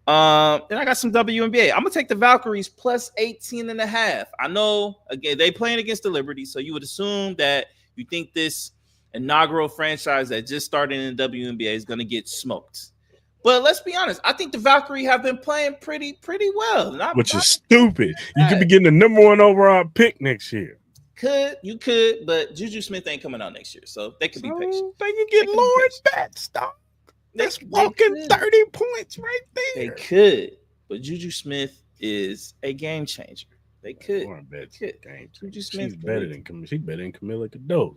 B: Then I got some WNBA. I'm gonna take the Valkyries +18.5. I know again they playing against the Liberty, so you would assume that you think this inaugural franchise that just started in the WNBA is gonna get smoked. But let's be honest, I think the Valkyrie have been playing pretty well.
A: Which is stupid. You could be getting the #1 overall pick next year.
B: You could, but Juju Smith ain't coming out next year, so they could be patient.
A: They could get Lauren Betts, dog. That's walking 30 points right there.
B: They could, but Juju Smith is a game changer. They could.
A: Lauren
B: They
A: Betts
B: could.
A: game changer.
B: Juju Smith
A: She's better
B: could.
A: than she's better than Camilla Cadoz.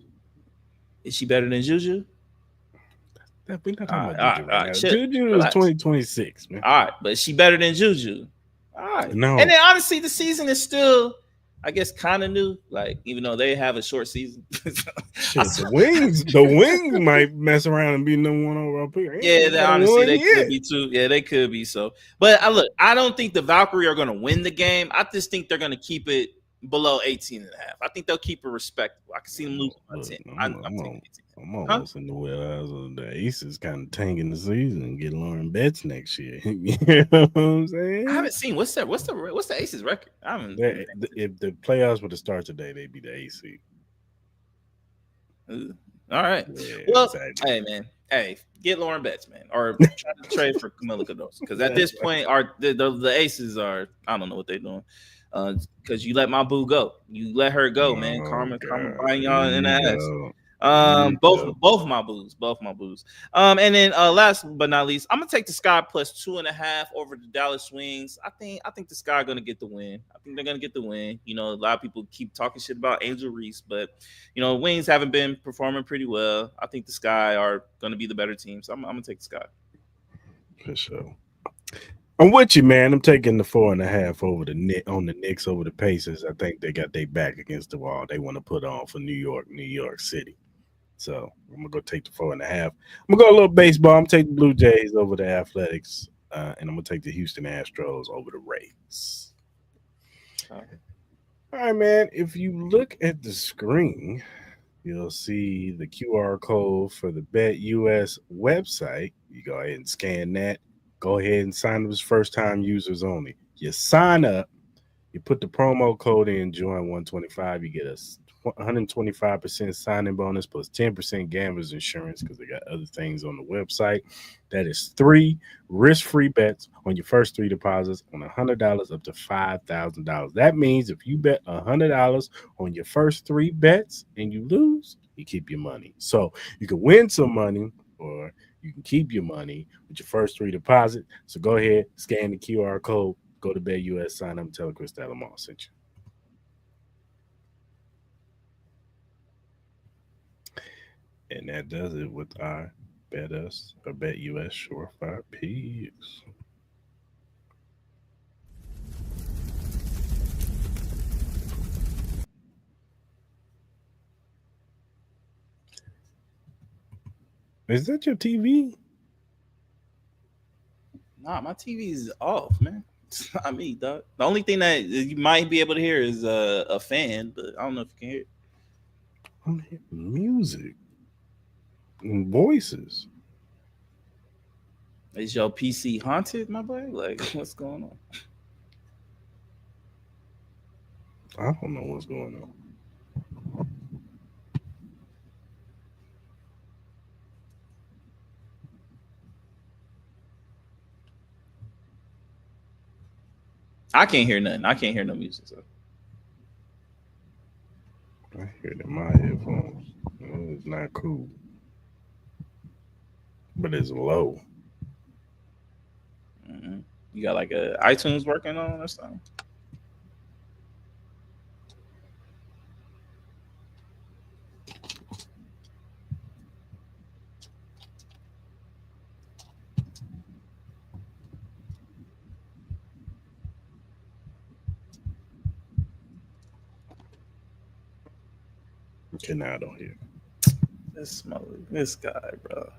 B: Is she better than Juju?
A: We're not
B: All
A: talking
B: right,
A: about
B: all right,
A: Juju
B: all
A: right
B: right.
A: now.
B: Shit,
A: Juju is
B: relax.
A: 2026, man.
B: All right, but she better than Juju. All right.
A: No.
B: And then honestly, the season is still, I guess, kind of new. Like, even though they have a short season.
A: Shit, the wings might mess around and be number one overall pick.
B: Yeah,
A: Ain't got
B: honestly,
A: one
B: they could
A: yet.
B: be too. Yeah, they could be so. But I don't think the Valkyrie are going to win the game. I just think they're going to keep it below 18 and a half. I think they'll keep it respectable. I can see them losing by
A: Look,
B: 10.
A: I'm,
B: I'm
A: I'm,
B: taking
A: on,
B: 18.
A: I'm
B: Huh?
A: almost in the wheelhouse of the Aces kind of tanking the season and get Lauren Betts next year. You know what I'm
B: I
A: saying?
B: haven't seen what's the Aces record. I haven't.
A: If the playoffs were to start today, they'd be the AC.
B: All right.
A: Yeah,
B: Well,
A: exactly.
B: hey man, hey, get Lauren Betts, man, or try to trade for Camilla Cadoso because at this
A: That's
B: point, the Aces are I don't know what they're doing. Because you let my boo go, you let her go, man.
A: Oh
B: Karma
A: God,
B: biting
A: here
B: y'all in the
A: you
B: ass.
A: go. Here you go.
B: Both my booze, both my booze. And then last but not least, I'm gonna take the Sky plus 2.5 over the Dallas Wings. I think the Sky are gonna get the win. I think they're gonna get the win. You know, a lot of people keep talking shit about Angel Reese, but you know, Wings haven't been performing pretty well. I think the Sky are gonna be the better team, so I'm gonna take the Sky.
A: For sure. I'm with you, man. I'm taking the 4.5 over the Knicks over the Pacers. I think they got their back against the wall. They want to put on for New York City. So I'm gonna go take the 4.5. I'm gonna go a little baseball. I'm gonna take the Blue Jays over the Athletics, and I'm gonna take the Houston Astros over the Rays. All right, man. If you look at the screen, you'll see the QR code for the BetUS website. You go ahead and scan that. Go ahead and sign up as first time users only. You sign up, you put the promo code in, join 125, you get a 125% signing bonus plus 10% gamblers insurance because they got other things on the website. That is 3 risk-free bets on your first 3 deposits on $100 up to $5,000. That means if you bet $100 on your first 3 bets and you lose, you keep your money. So you can win some money or you can keep your money with your first 3 deposits. So go ahead, scan the QR code, go to BetUS, sign up, and tell Cris Style Mal sent you. And that does it with our BetUS Surefire Picks. Is that your TV?
B: Nah, my TV is off, man. It's not me, dog. The only thing that you might be able to hear is a fan, but I don't know if you can hear it.
A: I'm hearing music and voices.
B: Is your PC haunted, my boy? Like, what's going on?
A: I don't know what's going on.
B: I can't hear nothing. I can't hear no music. So.
A: I hear it in my headphones. It's not cool, but it's low.
B: Mm-hmm. You got like a iTunes working on or something?
A: Okay, now I don't hear.
B: This guy, bro.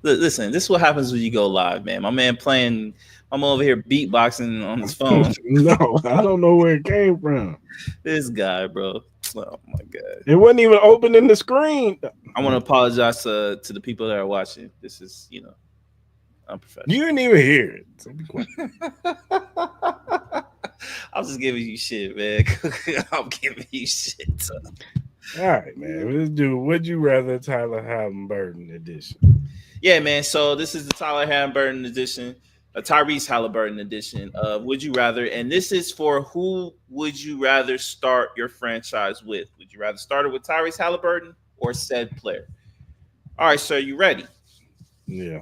B: Listen, this is what happens when you go live, man. My man playing, I'm over here beatboxing on his phone.
A: No, I don't know where it came from.
B: This guy, bro. Oh my god.
A: It wasn't even open in the screen.
B: I want to apologize to the people that are watching. This is, unprofessional.
A: You didn't even hear it. So be quiet.
B: I was just giving you shit, man. I'm giving you shit.
A: All right, man. Let's do Would You Rather Tyler Haliburton Edition.
B: Yeah, man. So this is the Tyler Haliburton edition, a Tyrese Haliburton edition of Would You Rather. And this is for who would you rather start your franchise with? Would you rather start it with Tyrese Haliburton or said player? All right, sir, you ready?
A: Yeah.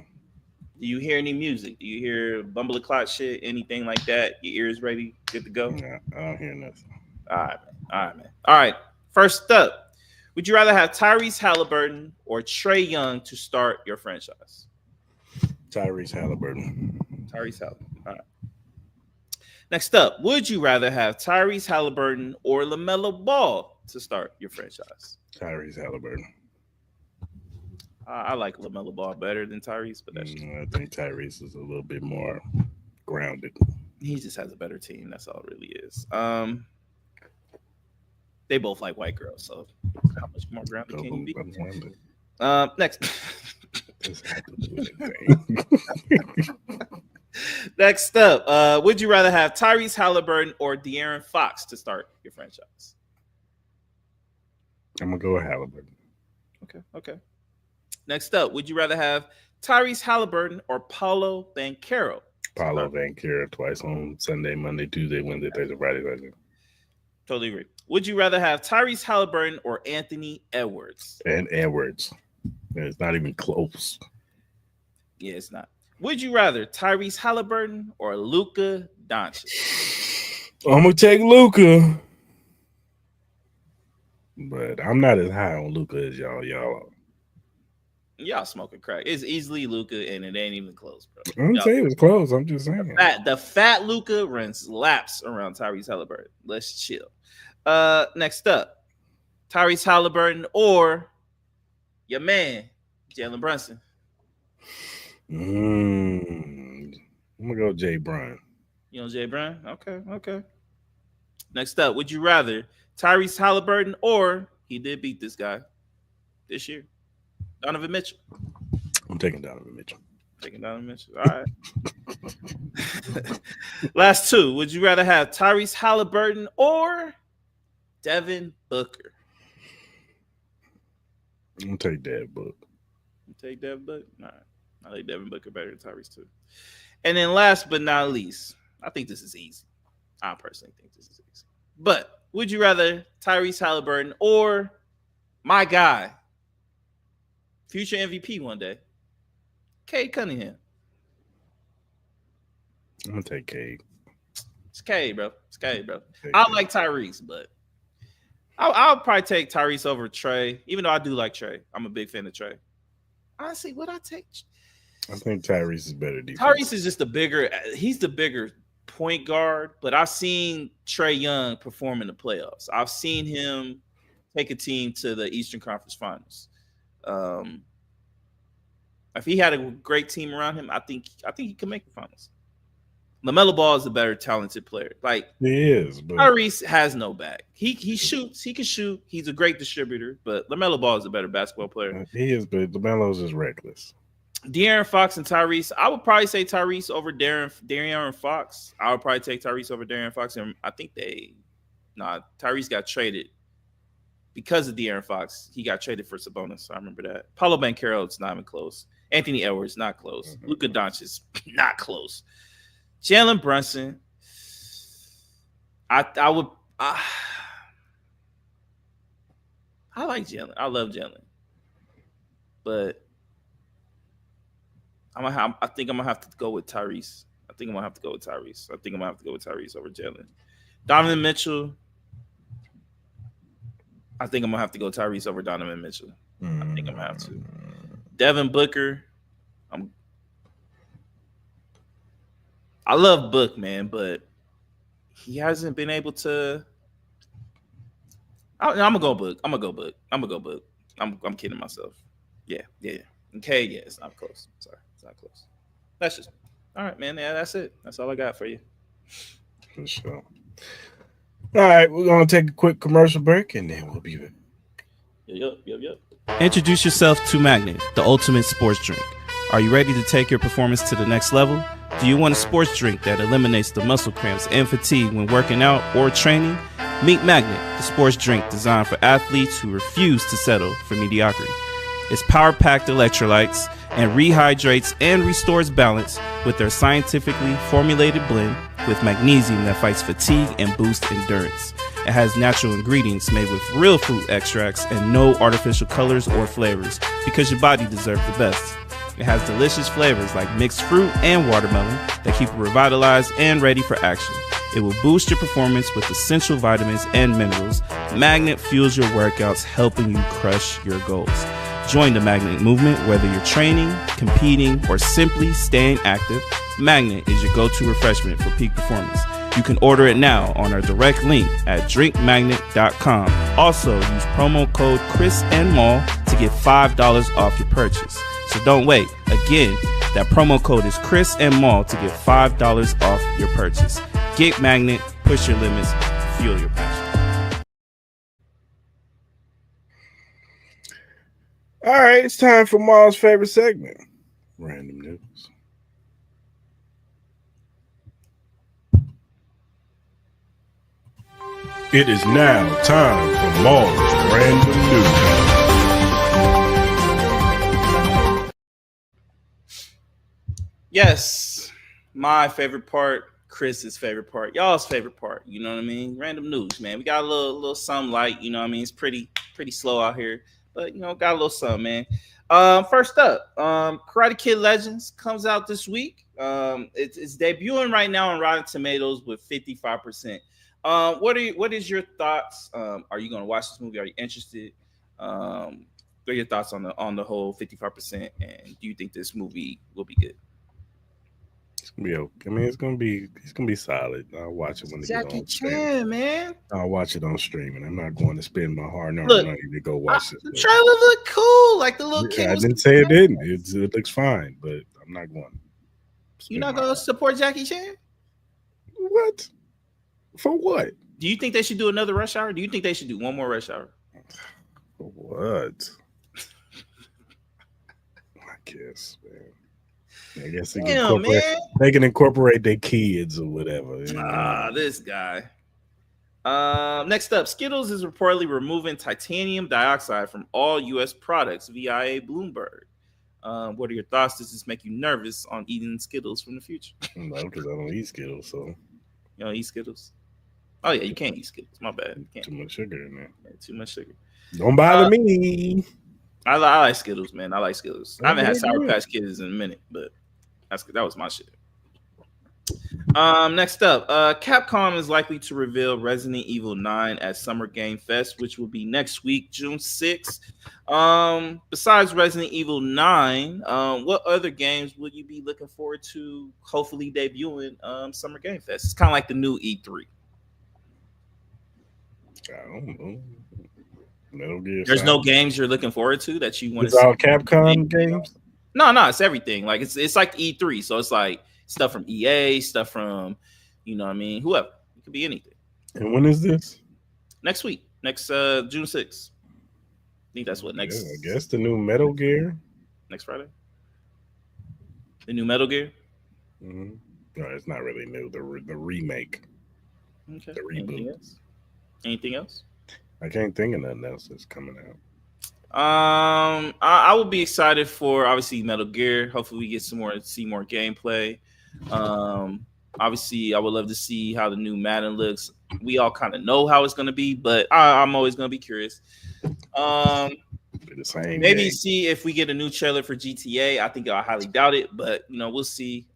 B: Do you hear any music? Do you hear bumbleclot shit, anything like that? Your ears ready? Good to go?
A: Nah, I don't hear nothing.
B: All right, man. All right. First up, would you rather have Tyrese Haliburton or Trae Young to start your franchise?
A: Tyrese Haliburton.
B: Tyrese Haliburton. All right. Next up, would you rather have Tyrese Haliburton or LaMelo Ball to start your franchise?
A: Tyrese Haliburton.
B: I like LaMelo Ball better than Tyrese, but
A: I think Tyrese is a little bit more grounded.
B: He just has a better team. That's all it really is. They both like white girls, so how much more grounded can you be? Next. Next up, would you rather have Tyrese Haliburton or De'Aaron Fox to start your franchise?
A: I'm gonna go with Haliburton.
B: Okay. Next up, would you rather have Tyrese Haliburton or Paolo Banchero?
A: Paolo Banchero twice on Sunday, Monday, Tuesday, Wednesday, Thursday, Friday.
B: Totally agree. Would you rather have Tyrese Haliburton or Anthony Edwards?
A: And Edwards. It's not even close.
B: Yeah, it's not. Would you rather Tyrese Haliburton or Luka Doncic?
A: I'm gonna take Luka, but I'm not as high on Luka as y'all.
B: Y'all smoking crack. It's easily Luka, and it ain't even close, bro.
A: I'm saying it was close. I'm just saying.
B: The fat Luka runs laps around Tyrese Haliburton. Let's chill. Next up, Tyrese Haliburton or your man, Jalen Brunson.
A: I'm gonna go Jay Brown.
B: You know Jay Brown? Okay. Next up, would you rather Tyrese Haliburton or he did beat this guy this year, Donovan Mitchell?
A: I'm taking Donovan Mitchell.
B: All right. Last two. Would you rather have Tyrese Haliburton or Devin Booker?
A: I'm gonna take Devin Booker.
B: Take Devin Booker? All right. I like Devin Booker better than Tyrese too. And then last but not least, I think this is easy. I personally think this is easy. But would you rather Tyrese Haliburton or my guy, future MVP one day, Cade Cunningham?
A: I'm gonna take Cade.
B: It's Cade, bro. I like Tyrese, but I'll probably take Tyrese over Trae, even though I do like Trae. I'm a big fan of Trae. Honestly, would I take?
A: I think Tyrese is better defense.
B: Tyrese is just he's the bigger point guard, but I've seen Trae Young perform in the playoffs. I've seen him take a team to the Eastern Conference Finals. If he had a great team around him, I think he could make the finals. LaMelo Ball is a better talented player. Like
A: he is, but
B: Tyrese has no back. He shoots, he can shoot. He's a great distributor, but LaMelo Ball is a better basketball player.
A: He is, but LaMelo's is reckless.
B: De'Aaron Fox and Tyrese. I would probably say Tyrese over De'Aaron Fox. I would probably take Tyrese over De'Aaron Fox. And I think Tyrese got traded because of De'Aaron Fox. He got traded for Sabonis. I remember that. Paolo Banchero, it's not even close. Anthony Edwards, not close. Mm-hmm. Luka Doncic, not close. Jalen Brunson. I like Jalen. I love Jalen. But I think I'm gonna have to go with Tyrese. I think I'm gonna have to go with Tyrese over Jalen. Donovan Mitchell. I think I'm gonna have to go Tyrese over Donovan Mitchell. I think I'm gonna have to. Devin Booker. I love Book, man, but he hasn't been able to. I'm gonna go Book. I'm kidding myself. Yeah. Okay, yeah, it's not close. Sorry, it's not close. That's just all right, man. Yeah, that's it. That's all I got for you.
A: For sure. All right, we're gonna take a quick commercial break and then we'll be back.
B: Yep.
C: Introduce yourself to Magnet, the ultimate sports drink. Are you ready to take your performance to the next level? Do you want a sports drink that eliminates the muscle cramps and fatigue when working out or training? Meet Magnet, the sports drink designed for athletes who refuse to settle for mediocrity. It's power-packed electrolytes and rehydrates and restores balance with their scientifically formulated blend with magnesium that fights fatigue and boosts endurance. It has natural ingredients made with real fruit extracts and no artificial colors or flavors because your body deserves the best. It has delicious flavors like mixed fruit and watermelon that keep you revitalized and ready for action. It will boost your performance with essential vitamins and minerals. Magnet fuels your workouts, helping you crush your goals. Join the Magnet movement whether you're training, competing, or simply staying active. Magnet is your go-to refreshment for peak performance. You can order it now on our direct link at drinkmagnet.com. Also, use promo code Cris Style Mal to get $5 off your purchase. So don't wait. Again, that promo code is Cris Style Mal to get $5 off your purchase. Get Magnet, push your limits, fuel your passion.
A: All right, it's time for Mal's favorite segment, Random News. It is now time for Mal's Random News.
B: Yes, my favorite part, Chris's favorite part, y'all's favorite part. You know what I mean? Random news, man. We got a little something light. You know what I mean? It's pretty slow out here, but got a little something, man. First up, Karate Kid Legends comes out this week. It's debuting right now on Rotten Tomatoes with 55%. What is your thoughts? Are you going to watch this movie? Are you interested? What are your thoughts on the whole 55%? And do you think this movie will be good?
A: It's gonna be okay. I mean, it's gonna be solid. I'll watch it when it gets on.
B: Jackie Chan, man.
A: I'll watch it on streaming. I'm not going to spend my hard-earned money to go watch it.
B: The trailer looked cool, like the little kid.
A: I didn't say it didn't. It looks fine, but I'm not going.
B: You're not going to support Jackie Chan?
A: What? For what?
B: Do you think they should do another Rush Hour? Do you think they should do one more Rush Hour?
A: For what? I guess, man. I guess they can incorporate their kids or whatever.
B: This guy. Next up, Skittles is reportedly removing titanium dioxide from all U.S. products via Bloomberg. What are your thoughts? Does this make you nervous on eating Skittles from the future?
A: No, because I don't eat Skittles, so.
B: You don't eat Skittles? Oh, yeah, you can't eat Skittles. My bad.
A: Too much sugar in there.
B: Yeah, too much sugar.
A: Don't bother me.
B: I like Skittles, man. I like Skittles. I haven't had Sour Patch Kids in a minute, but that was my shit. Next up, Capcom is likely to reveal Resident Evil 9 at Summer Game Fest, which will be next week, June 6th. Besides Resident Evil 9, what other games would you be looking forward to hopefully debuting Summer Game Fest? It's kind of like the new E3.
A: I don't know. Metal Gear
B: There's
A: Solid.
B: no games you're looking forward to that you want to
A: see.
B: It's
A: all Capcom games?
B: No, it's everything. Like it's like E3, so it's like stuff from EA, stuff from whoever. It could be anything.
A: And when is this?
B: Next week, next June 6th. I think that's what next.
A: Yeah, I guess the new Metal Gear.
B: Next Friday. The new Metal Gear.
A: Mm-hmm. No, it's not really new. The remake.
B: Okay.
A: The reboot.
B: Anything else?
A: I can't think of nothing else that's coming out.
B: I will be excited for obviously Metal Gear. Hopefully, we get see more gameplay. Obviously, I would love to see how the new Madden looks. We all kind of know how it's going to be, but I'm always going to be curious.
A: The same
B: maybe
A: game.
B: See if we get a new trailer for GTA. I think I highly doubt it, but we'll see.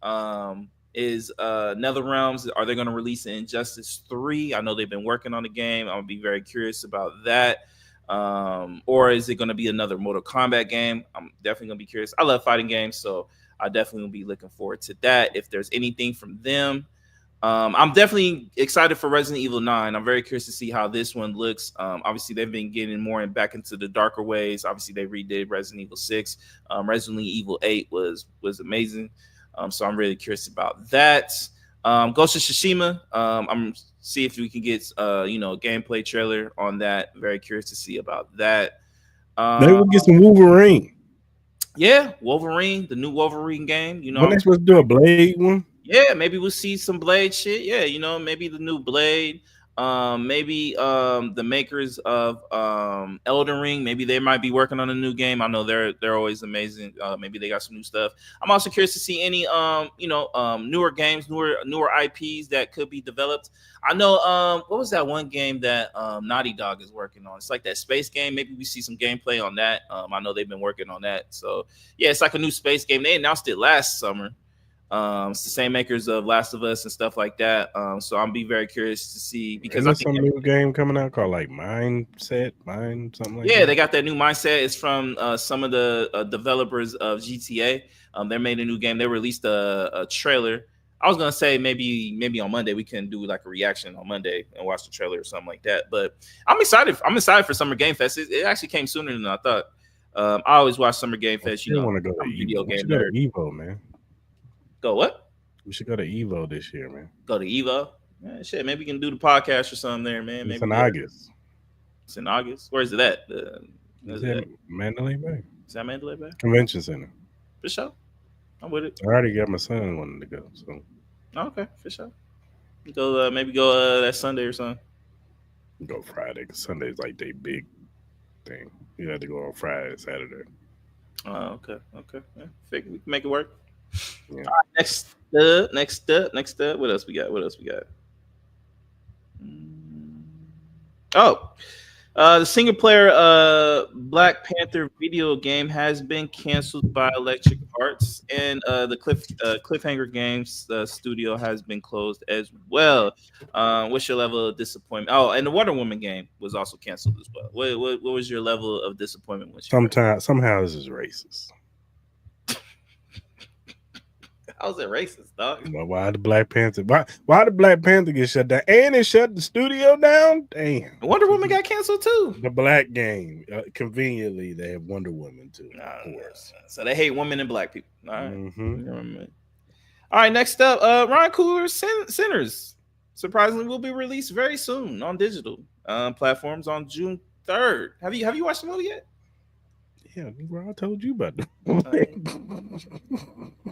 B: Is NetherRealms, are they going to release Injustice 3? I know they've been working on the game. I'm going to be very curious about that. Or is it going to be another Mortal Kombat game? I'm definitely going to be curious. I love fighting games, so I definitely will be looking forward to that. If there's anything from them, I'm definitely excited for Resident Evil 9. I'm very curious to see how this one looks. Obviously, they've been getting more back into the darker ways. Obviously, they redid Resident Evil 6. Resident Evil 8 was amazing. So I'm really curious about that. Ghost of Tsushima. I'm see if we can get a gameplay trailer on that. Very curious to see about that.
A: Maybe we'll get some Wolverine.
B: Yeah, Wolverine, the new Wolverine game.
A: When they supposed to do a Blade one?
B: Yeah, maybe we'll see some Blade shit. Yeah, maybe the new Blade. Maybe the makers of Elden Ring, maybe they might be working on a new game. I know they're always amazing. Maybe they got some new stuff. I'm also curious to see any newer games, newer IPs that could be developed. I know what was that one game that Naughty Dog is working on? It's like that space game. Maybe we see some gameplay on that. I know they've been working on that. So yeah, it's like a new space game. They announced it last summer. It's the same makers of Last of Us and stuff like that. So I'm be very curious to see because
A: And
B: I
A: there's
B: think
A: some new game coming out called like Mind something like
B: yeah,
A: that.
B: they got that new mindset. It's from some of the developers of GTA. They made a new game. They released a trailer. I was gonna say maybe on Monday we can do like a reaction on Monday and watch the trailer or something like that. But I'm excited. I'm excited for Summer Game Fest. It actually came sooner than I thought. I always watch Summer Game
A: I
B: Fest.
A: still want to go to
B: I'm a
A: Evo.
B: video
A: We
B: game
A: should go to
B: nerd.
A: Evo, man.
B: Go what?
A: We should go to Evo this year, man.
B: Go to Evo. Shit, maybe we can do the podcast or something there, man.
A: It's
B: Maybe
A: in August.
B: it's in August. Where is it at?
A: It's in Mandalay Bay
B: Is that Mandalay Bay?
A: Convention Center.
B: For sure. I'm with it.
A: I already got my son wanting to go, so
B: Okay, for sure. Go maybe go that Sunday or something.
A: go Friday. 'Cause Sunday's like they big thing. You have to go on Friday, Saturday.
B: Oh, okay. Yeah, figure we can make it work.
A: Yeah.
B: All right, next up. What else we got? Oh, the single player Black Panther video game has been canceled by Electric Arts, and the Cliffhanger Games studio has been closed as well. What's your level of disappointment? Oh, and the Wonder Woman game was also canceled as well. What was your level of disappointment?
A: Somehow this is racist.
B: How's it racist, dog?
A: But why the Black Panther? Why the Black Panther get shut down? And it shut the studio down? Damn.
B: Wonder Woman got canceled too.
A: The Black game. Conveniently, they have Wonder Woman too. Of course.
B: So they hate women and black people. All right.
A: Mm-hmm.
B: All right, next up, Ryan Coogler's Sinners. Surprisingly, will be released very soon on digital platforms on June 3rd. Have you watched the movie yet?
A: Yeah, I told you about that.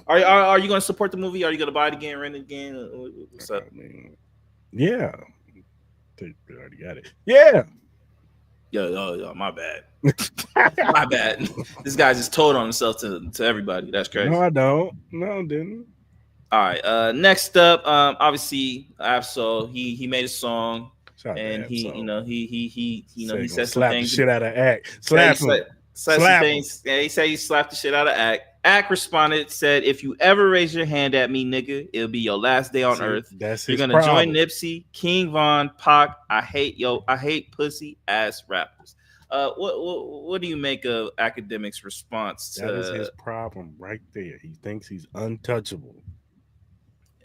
B: Are you going to support the movie? Are you going to buy it again, rent it again? What's up?
A: I mean, yeah. They already got it. Yeah.
B: Yo, my bad. My bad. This guy just told on himself to everybody. That's crazy.
A: No, I don't. No, I didn't.
B: All right. Next up, obviously, Absol. He made a song, and he said some
A: slap
B: things.
A: The shit out of Act. Slap him.
B: Slap things. Yeah, he said he slapped the shit out of Act. Act responded, said, "If you ever raise your hand at me, nigga, it'll be your last day on earth.
A: That's
B: You're
A: his
B: gonna
A: problem.
B: join Nipsey, King Von, Pac. I hate pussy ass rappers." What do you make of Academic's response to
A: that is his problem right there. He thinks he's untouchable.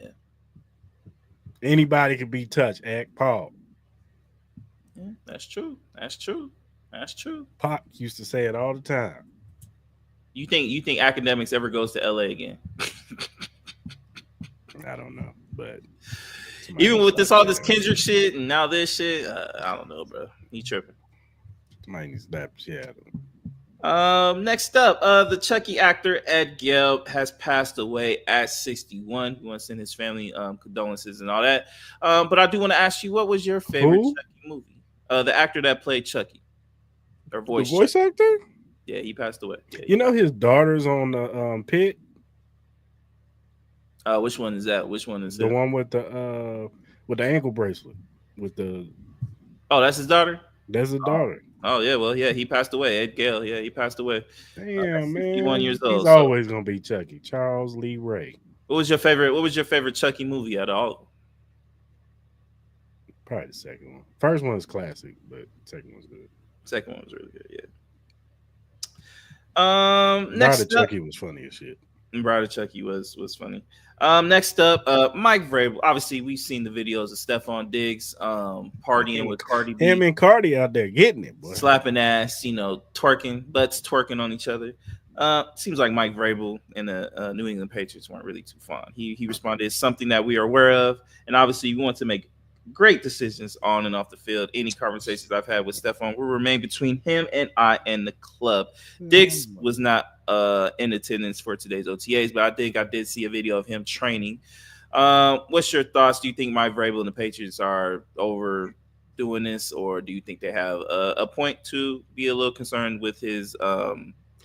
B: Yeah.
A: Anybody can be touched. Act Paul.
B: Yeah, that's true.
A: Pac used to say it all the time.
B: You think Academics ever goes to LA again?
A: I don't know, but
B: even with all this Kendrick shit and now this shit, I don't know, bro. He tripping.
A: Somebody needs to slap the shit out of him.
B: Next up, the Chucky actor Ed Gelb has passed away at 61. We want to send his family condolences and all that. But I do want to ask you, what was your favorite Chucky movie? The actor that played Chucky, or voice
A: actor.
B: Yeah, he passed away. Yeah,
A: you know his daughter's on the pit.
B: Which one is that?
A: The one with the ankle bracelet with the.
B: Oh, that's his daughter.
A: That's his daughter.
B: Oh yeah, well yeah, he passed away. Ed Gale, yeah, he passed away.
A: Damn, man,
B: 61 years old.
A: He's always gonna be Chucky. Charles Lee Ray.
B: What was your favorite Chucky movie out of all of them?
A: Probably the second one. First one is classic, but second one's good.
B: Second one was really good, yeah. Next
A: Bride of Chucky was funny as shit.
B: Bride of Chucky was funny. Next up, Mike Vrabel. Obviously, we've seen the videos of Stephon Diggs partying with Cardi B.
A: Him and Cardi out there getting it, boy.
B: Slapping ass, twerking, butts twerking on each other. Seems like Mike Vrabel and the New England Patriots weren't really too fond. He responded, "It's something that we are aware of, and obviously we want to make great decisions on and off the field. Any conversations I've had with Stephon will remain between him and I and the club." Diggs was not in attendance for today's OTAs, but I think I did see a video of him training. What's your thoughts? Do you think Mike Vrabel and the Patriots are overdoing this, or do you think they have a point to be a little concerned with his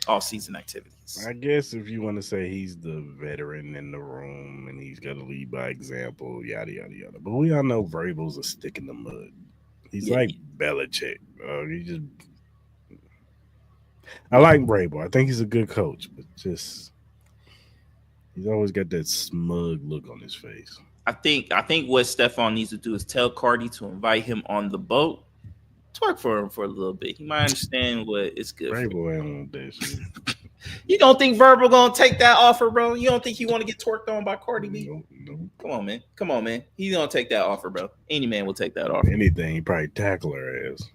B: off-season activities?
A: I guess if you want to say he's the veteran in the room and he's got to lead by example, yada, yada, yada. But we all know Vrabel's a stick in the mud. He's like Belichick. I like Vrabel. I think he's a good coach, but just He's always got that smug look on his face.
B: I think what Stephon needs to do is tell Cardi to invite him on the boat, twerk for him for a little bit. He might understand what it's good
A: Ray
B: for.
A: boy ain't on that shit.
B: You don't think Verbal gonna take that offer, bro? You don't think you want to get twerked on by Cardi B?
A: No.
B: Come on, man. He's gonna take that offer, bro. Any man will take that offer.
A: Anything, he probably tackle her ass.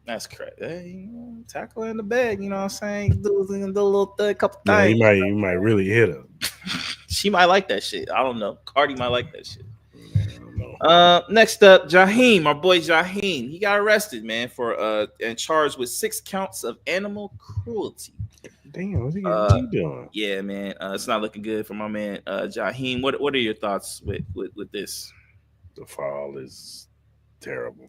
B: That's correct. Hey, tackle her in the bed. You know what I'm saying? Do a little couple
A: Yeah,
B: things.
A: he might really hit her.
B: She might like that shit. I don't know. Cardi might like that shit.
A: I don't know.
B: Next up, Jaheim, our boy Jaheim. He got arrested, man, for and charged with 6 counts of animal cruelty.
A: Damn, what's he doing?
B: Yeah, man. It's not looking good for my man Jaheim. What are your thoughts with this?
A: The fall is terrible.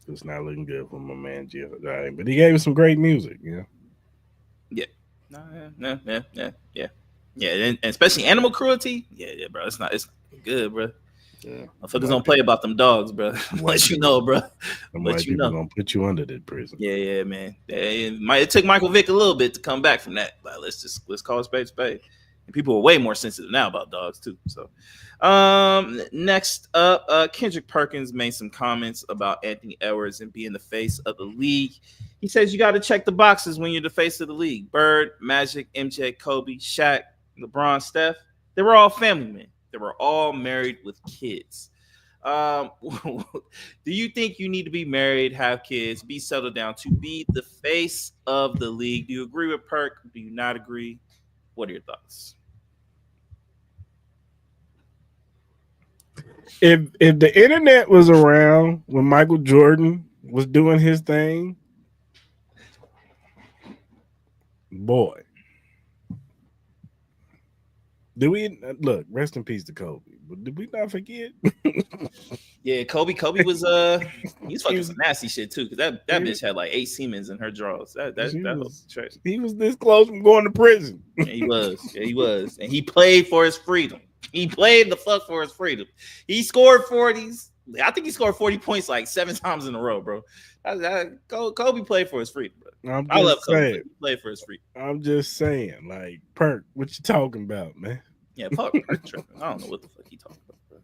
A: It's not looking good for my man Jeff, but he gave us some great music, you know.
B: Yeah. And especially animal cruelty. Yeah, bro. It's not good, bro.
A: Yeah,
B: motherfuckers don't play about them dogs, bro. Let you know, bro.
A: Let you know. Gonna put you under that prison.
B: Yeah, man. It took Michael Vick a little bit to come back from that. But let's call a spade a spade. And people are way more sensitive now about dogs too. So, next up, Kendrick Perkins made some comments about Anthony Edwards and being the face of the league. He says you got to check the boxes when you're the face of the league. Bird, Magic, MJ, Kobe, Shaq, LeBron, Steph. They were all family men. They were all married with kids. Do you think you need to be married, have kids, be settled down to be the face of the league? Do you agree with Perk? Do you not agree? What are your thoughts?
A: If the internet was around when Michael Jordan was doing his thing, boy, did we look? Rest in peace to Kobe. But did we not forget?
B: Yeah, Kobe was he's fucking some nasty shit too, because that bitch had like 8 Siemens in her drawers. That was trash.
A: He was this close from going to prison.
B: Yeah, he was, and he played for his freedom. He played the fuck for his freedom. He scored 40s. I think he scored 40 points like 7 times in a row, bro. Kobe played for his freedom, bro. I love Kobe. He played for his freedom.
A: I'm just saying, like, Perk, what you talking about, man?
B: Yeah, Perk tripping. I don't know what the fuck he talking about, bro.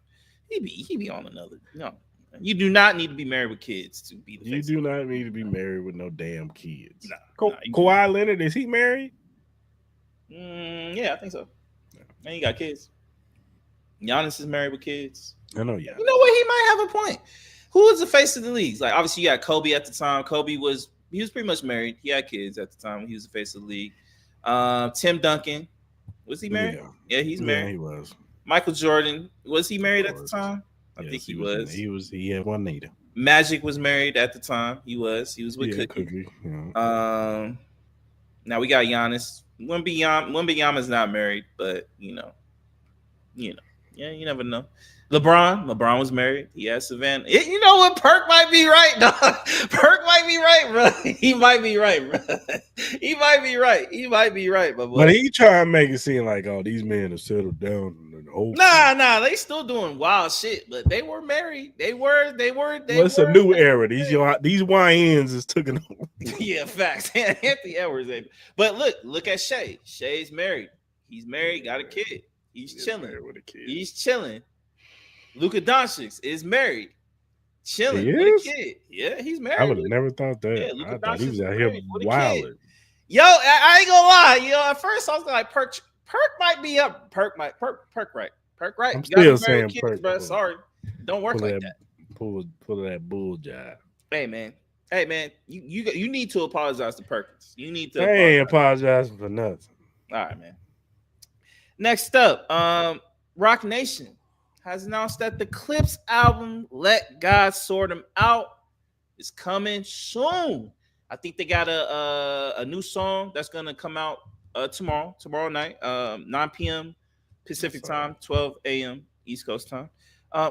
B: He be on another. No, you do not need to be married with kids to be the.
A: You do not need to be married with no damn kids.
B: Nah,
A: Kawhi Leonard, is he married?
B: Yeah, I think so. And he got kids. Giannis is married with kids.
A: I know, yeah.
B: You know what? He might have a point. Who was the face of the leagues? Like, obviously, you got Kobe at the time. Kobe was pretty much married. He had kids at the time when he was the face of the league. Tim Duncan, was he married? Yeah, he's married.
A: Yeah, he was.
B: Michael Jordan, was he married at the time? I think he was.
A: He had Juanita.
B: Magic was married at the time. He was with Cookie.
A: Yeah.
B: Now we got Giannis. Wembanyama's not married, but you know. Yeah, you never know. LeBron was married. He had Savannah. You know what? Perk might be right, dog. Perk might be right, bro. He might be right, bro. He might be right, but
A: he trying to make it seem like, oh, these men have settled down.
B: Nah, they still doing wild shit, but they were married. They were.
A: What's a new era? These YNs is taking over.
B: Yeah, facts. Anthony Edwards, but look at Shea. Shea's married. He's married, got a kid. He's chilling with a kid. He's chilling. Luka Doncic is married, chilling with a kid. Yeah, he's married.
A: I would have never thought that.
B: Yeah,
A: I thought he was out here wilding.
B: Yo, I ain't gonna lie. You know, at first I was like, Perk might be up. Perk right.
A: I'm still saying kids, Perk,
B: bro. Sorry, don't work like that.
A: Pull that bull jive.
B: Hey man, you need to apologize to Perkins. You need to.
A: I ain't apologizing for nothing.
B: All right, man. Next up, Rock Nation has announced that the Clips album, Let God Sort 'Em Out, is coming soon. I think they got a new song that's going to come out tomorrow night, 9 p.m. Pacific time, 12 a.m. East Coast time.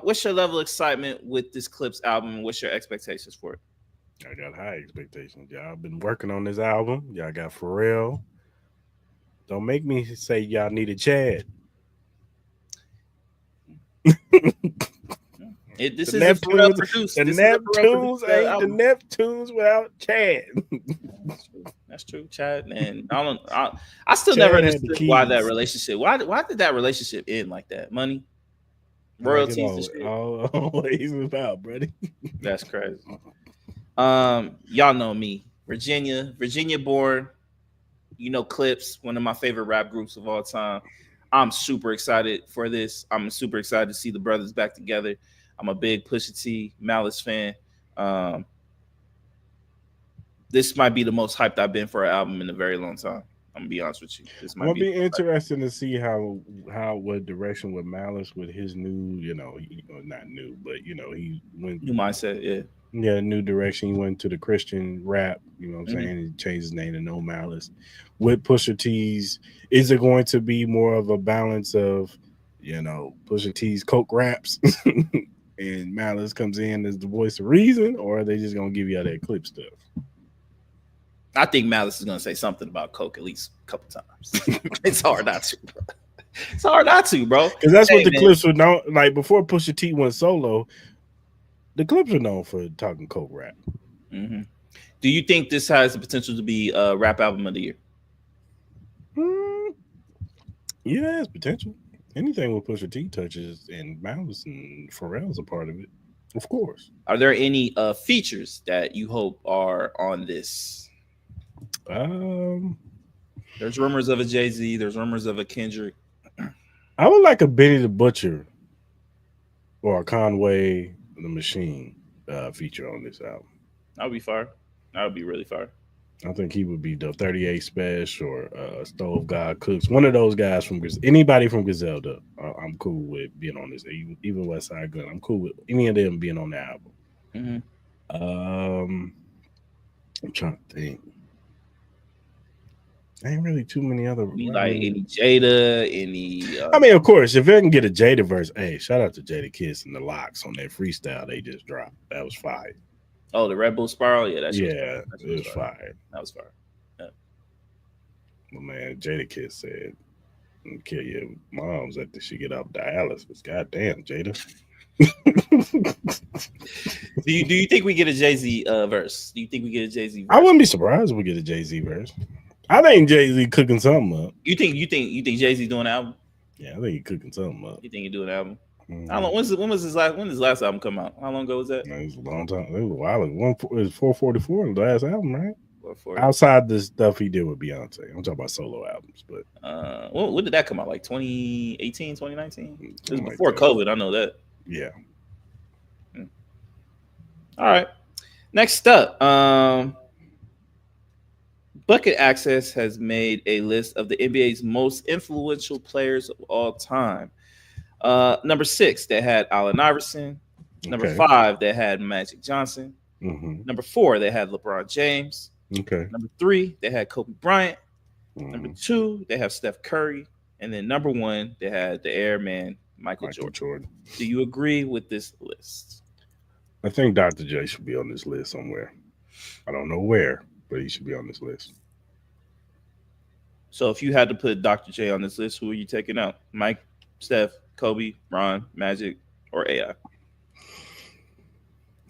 B: What's your level of excitement with this Clips album, and what's your expectations for it?
A: I got high expectations. Y'all been working on this album. Y'all got Pharrell. Don't make me say y'all needed Chad.
B: This is a Pharrell produced.
A: The Neptunes ain't the Neptunes without Chad.
B: That's true, Chad. And I still
A: Chad
B: never
A: had the
B: understood why that
A: keys.
B: relationship. Why did that relationship end like that? Money,
A: Like it
B: royalties, and shit.
A: always about, buddy.
B: That's crazy. Y'all know me, Virginia born. You know, Clips, one of my favorite rap groups of all time. I'm super excited for this. I'm super excited to see the brothers back together. I'm a big Pusha T, Malice fan. This might be the most hyped I've been for an album in a very long time. I'm gonna be honest with you. This
A: I'm
B: might
A: gonna
B: be
A: be interesting to see how what direction with Malice with his new, not new, but he went
B: new mindset.
A: new direction. He went to the Christian rap, you know what I'm saying? He changed his name to No Malice. With Pusha T's, is it going to be more of a balance of, Pusha T's coke raps and Malice comes in as the voice of reason, or are they just gonna give you all that clip stuff?
B: I think Malice is gonna say something about coke at least a couple times. It's hard not to, bro. It's hard not to, bro.
A: Because that's what the clips were known. Like before Pusha T went solo, the clips were known for talking coke rap.
B: Mm-hmm. Do you think this has the potential to be a rap album of the year?
A: Yeah, it has potential. Anything with Pusha T touches, and Malice and Pharrell's a part of it, of course.
B: Are there any features that you hope are on this? There's rumors of a Jay-Z. There's rumors of a Kendrick.
A: I would like a Benny the Butcher or a Conway the Machine feature on this album.
B: That would be fire. That would be really fire.
A: I think he would be the 38 Special or Stove God Cooks. One of those guys from anybody from Griselda. I'm cool with being on this. Even West Side Gun. I'm cool with any of them being on the album.
B: Mm-hmm.
A: I'm trying to think. Ain't really too many other.
B: Like any Jada, any.
A: I mean, of course, if I can get a Jada verse, hey, shout out to Jada Kiss and the Locks on that freestyle they just dropped. That was fire.
B: Oh, the Red Bull Spiral, yeah,
A: it was fire.
B: That was fire. Yeah.
A: Well, man, Jada Kiss said, "Kill your moms after she get off dialysis." Goddamn, Jada.
B: Do you think we get a Jay-Z verse? Do you think we get a Jay-Z verse?
A: I wouldn't be surprised if we get a Jay-Z verse. I think Jay-Z cooking something up.
B: You think Jay-Z doing an album?
A: Yeah, I think he cooking something up.
B: You think he doing an album? Mm-hmm. How long? When did his last album come out? How long ago was that?
A: It was a long time. It was a while ago. It was 444 in the last album, right?
B: 440.
A: Outside the stuff he did with Beyonce. I'm talking about solo albums. But
B: when did that come out? Like 2018, 2019? It was before COVID. I know that.
A: Yeah.
B: All right. Next up, Bucket Access has made a list of the NBA's most influential players of all time. Number 6, they had Allen Iverson. Number 5, they had Magic Johnson.
A: Mm-hmm.
B: Number 4, they had LeBron James.
A: Okay.
B: Number 3, they had Kobe Bryant. Number 2, they have Steph Curry. And then number 1, they had the airman, Michael Jordan. Do you agree with this list?
A: I think Dr. J should be on this list somewhere. I don't know where, but he should be on this list.
B: So if you had to put Dr. J on this list, who are you taking out? Mike, Steph, Kobe, Ron, Magic, or AI?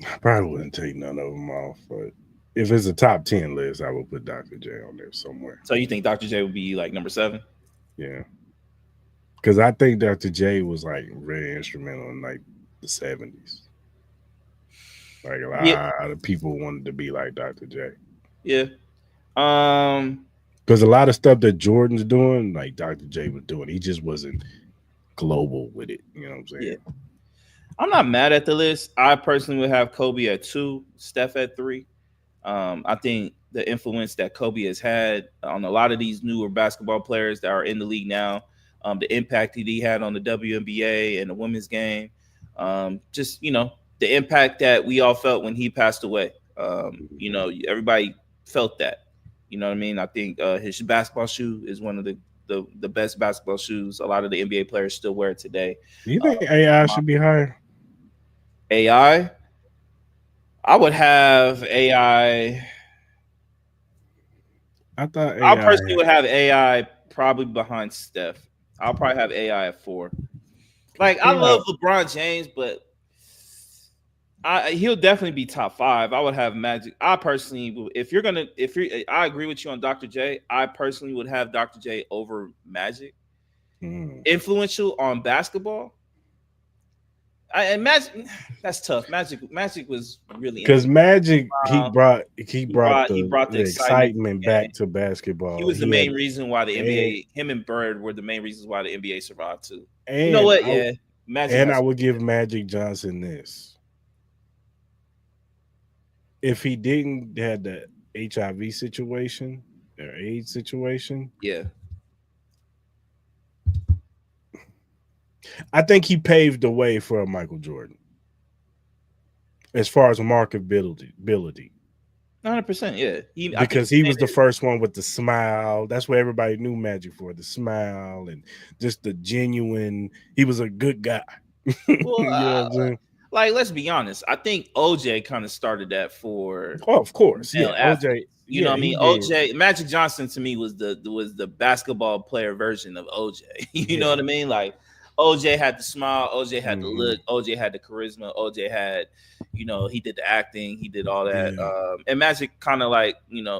A: I probably wouldn't take none of them off, but if it's a top 10 list, I would put Dr. J on there somewhere.
B: So you think Dr. J would be like number 7?
A: Yeah. Because I think Dr. J was like very instrumental in like the 70s. Like a lot of people wanted to be like Dr. J.
B: Yeah.
A: Because a lot of stuff that Jordan's doing, like Dr. J was doing, he just wasn't global with it. You know what I'm saying?
B: Yeah. I'm not mad at the list. I personally would have Kobe at 2, Steph at 3. I think the influence that Kobe has had on a lot of these newer basketball players that are in the league now, the impact that he had on the WNBA and the women's game, the impact that we all felt when he passed away. Everybody felt that. You know what I mean? I think his basketball shoe is one of the best basketball shoes. A lot of the NBA players still wear it today.
A: Do you think AI should be higher?
B: AI? I would have AI.
A: I thought
B: I personally would have AI probably behind Steph. I'll probably have AI at 4. Like, I love LeBron James, but He'll definitely be top 5. I would have Magic. I personally, I agree with you on Dr. J. I personally would have Dr. J over Magic. Influential on basketball. And Magic, that's tough. Magic was really
A: because Magic he brought
B: the
A: the excitement
B: game.
A: back to basketball.
B: He was the main reason why the NBA, him and Bird were the main reasons why the NBA survived too.
A: And
B: you know what? Magic.
A: And I would give Magic Johnson this. If he didn't have the HIV situation or AIDS situation,
B: yeah,
A: I think he paved the way for a Michael Jordan as far as marketability.
B: 100%, yeah.
A: Because he was the first one with the smile. That's what everybody knew Magic for, the smile and just the genuine. He was a good guy.
B: Well, you know what I'm saying? Like, let's be honest. I think OJ kind of started that for.
A: Oh, of course, yeah. OJ,
B: you know what I mean? OJ, Magic Johnson to me was the basketball player version of OJ. You know what I mean? Like, OJ had the smile, OJ had the look, OJ had the charisma, OJ had, he did the acting, he did all that. And Magic kind of like,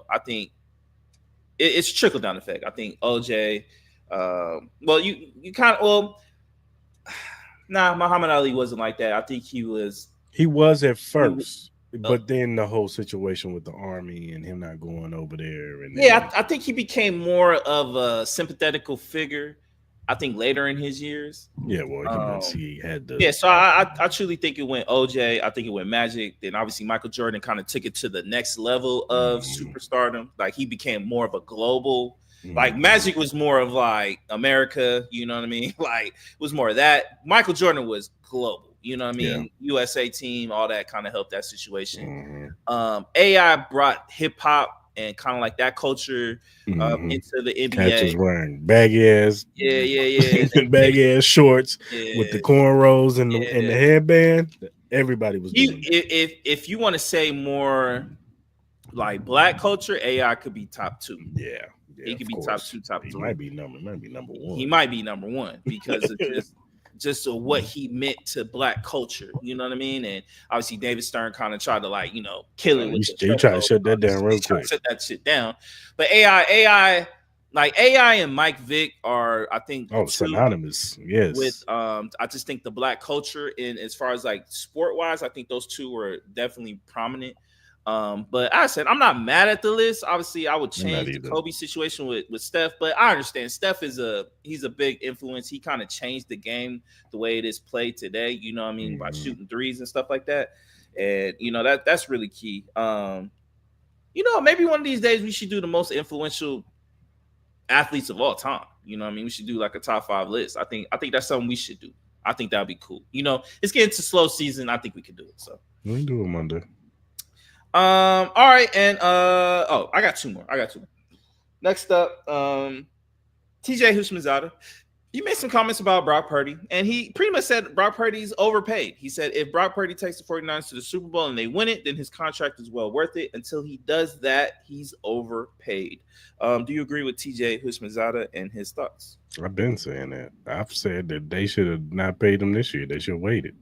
B: I think it's trickle down effect. I think OJ, Muhammad Ali wasn't like that. I think he was
A: at first. But then the whole situation with the army and him not going over there, and
B: I think he became more of a sympathetical figure. I think later in his years.
A: Yeah, well, he had the.
B: Yeah, so I truly think it went OJ. I think it went Magic. Then obviously Michael Jordan kind of took it to the next level of superstardom. Like he became more of a global. Like Magic was more of like America. You know what I mean? Like it was more of that. Michael Jordan was global. You know what I mean? Yeah. USA team, all that kind of helped that situation. AI brought hip hop and kind of like that culture into the NBA.
A: Catchers wearing baggy ass, baggy ass shorts with the cornrows and the headband. Everybody was doing that.
B: If you want to say more like black culture, AI could be top 2.
A: Yeah,
B: he could be top 2, top 3.
A: He might be number 1.
B: He might be number 1 because of just what he meant to black culture, you know what I mean? And obviously David Stern kind of tried to kill it.
A: He tried to shut that down real quick.
B: Shut that shit down. But AI and Mike Vick are, I think,
A: synonymous. Yes.
B: With I just think the black culture, and as far as like sport wise, I think those two were definitely prominent. But I said I'm not mad at the list. Obviously, I would change the Kobe situation with Steph, but I understand Steph he's a big influence. He kind of changed the game the way it is played today. You know what I mean? By shooting threes and stuff like that. And that's really key. Maybe one of these days we should do the most influential athletes of all time. You know what I mean? We should do like a top 5 list. I think that's something we should do. I think that'd be cool. It's getting to slow season. I think we can do it. So
A: we can do it Monday.
B: All right, and I got two more. Next up, TJ Hushmanzada. You made some comments about Brock Purdy, and he pretty much said Brock Purdy's overpaid. He said if Brock Purdy takes the 49ers to the Super Bowl and they win it, then his contract is well worth it. Until he does that, he's overpaid. Do you agree with TJ Hushmanzada and his thoughts?
A: I've been saying that. I've said that they should have not paid him this year. They should have waited.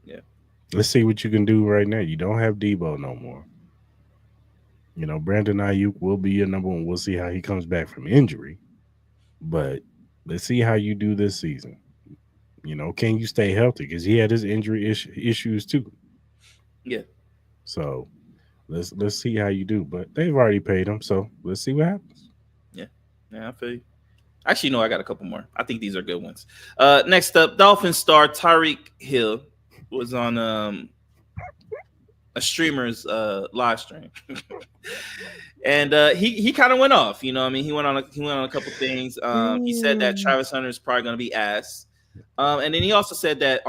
B: Yeah.
A: Let's see what you can do right now. You don't have Debo no more. Brandon Ayuk will be your number 1. We'll see how he comes back from injury. But let's see how you do this season. Can you stay healthy? Because he had his injury issues too.
B: Yeah.
A: So let's see how you do. But they've already paid him, so let's see what happens.
B: Yeah, I feel you. Actually, no, I got a couple more. I think these are good ones. Next up, Dolphin star Tyreek Hill was on a streamer's live stream. And he kind of went off, he went on a couple things. He said that Travis Hunter is probably going to be ass. And then he also said that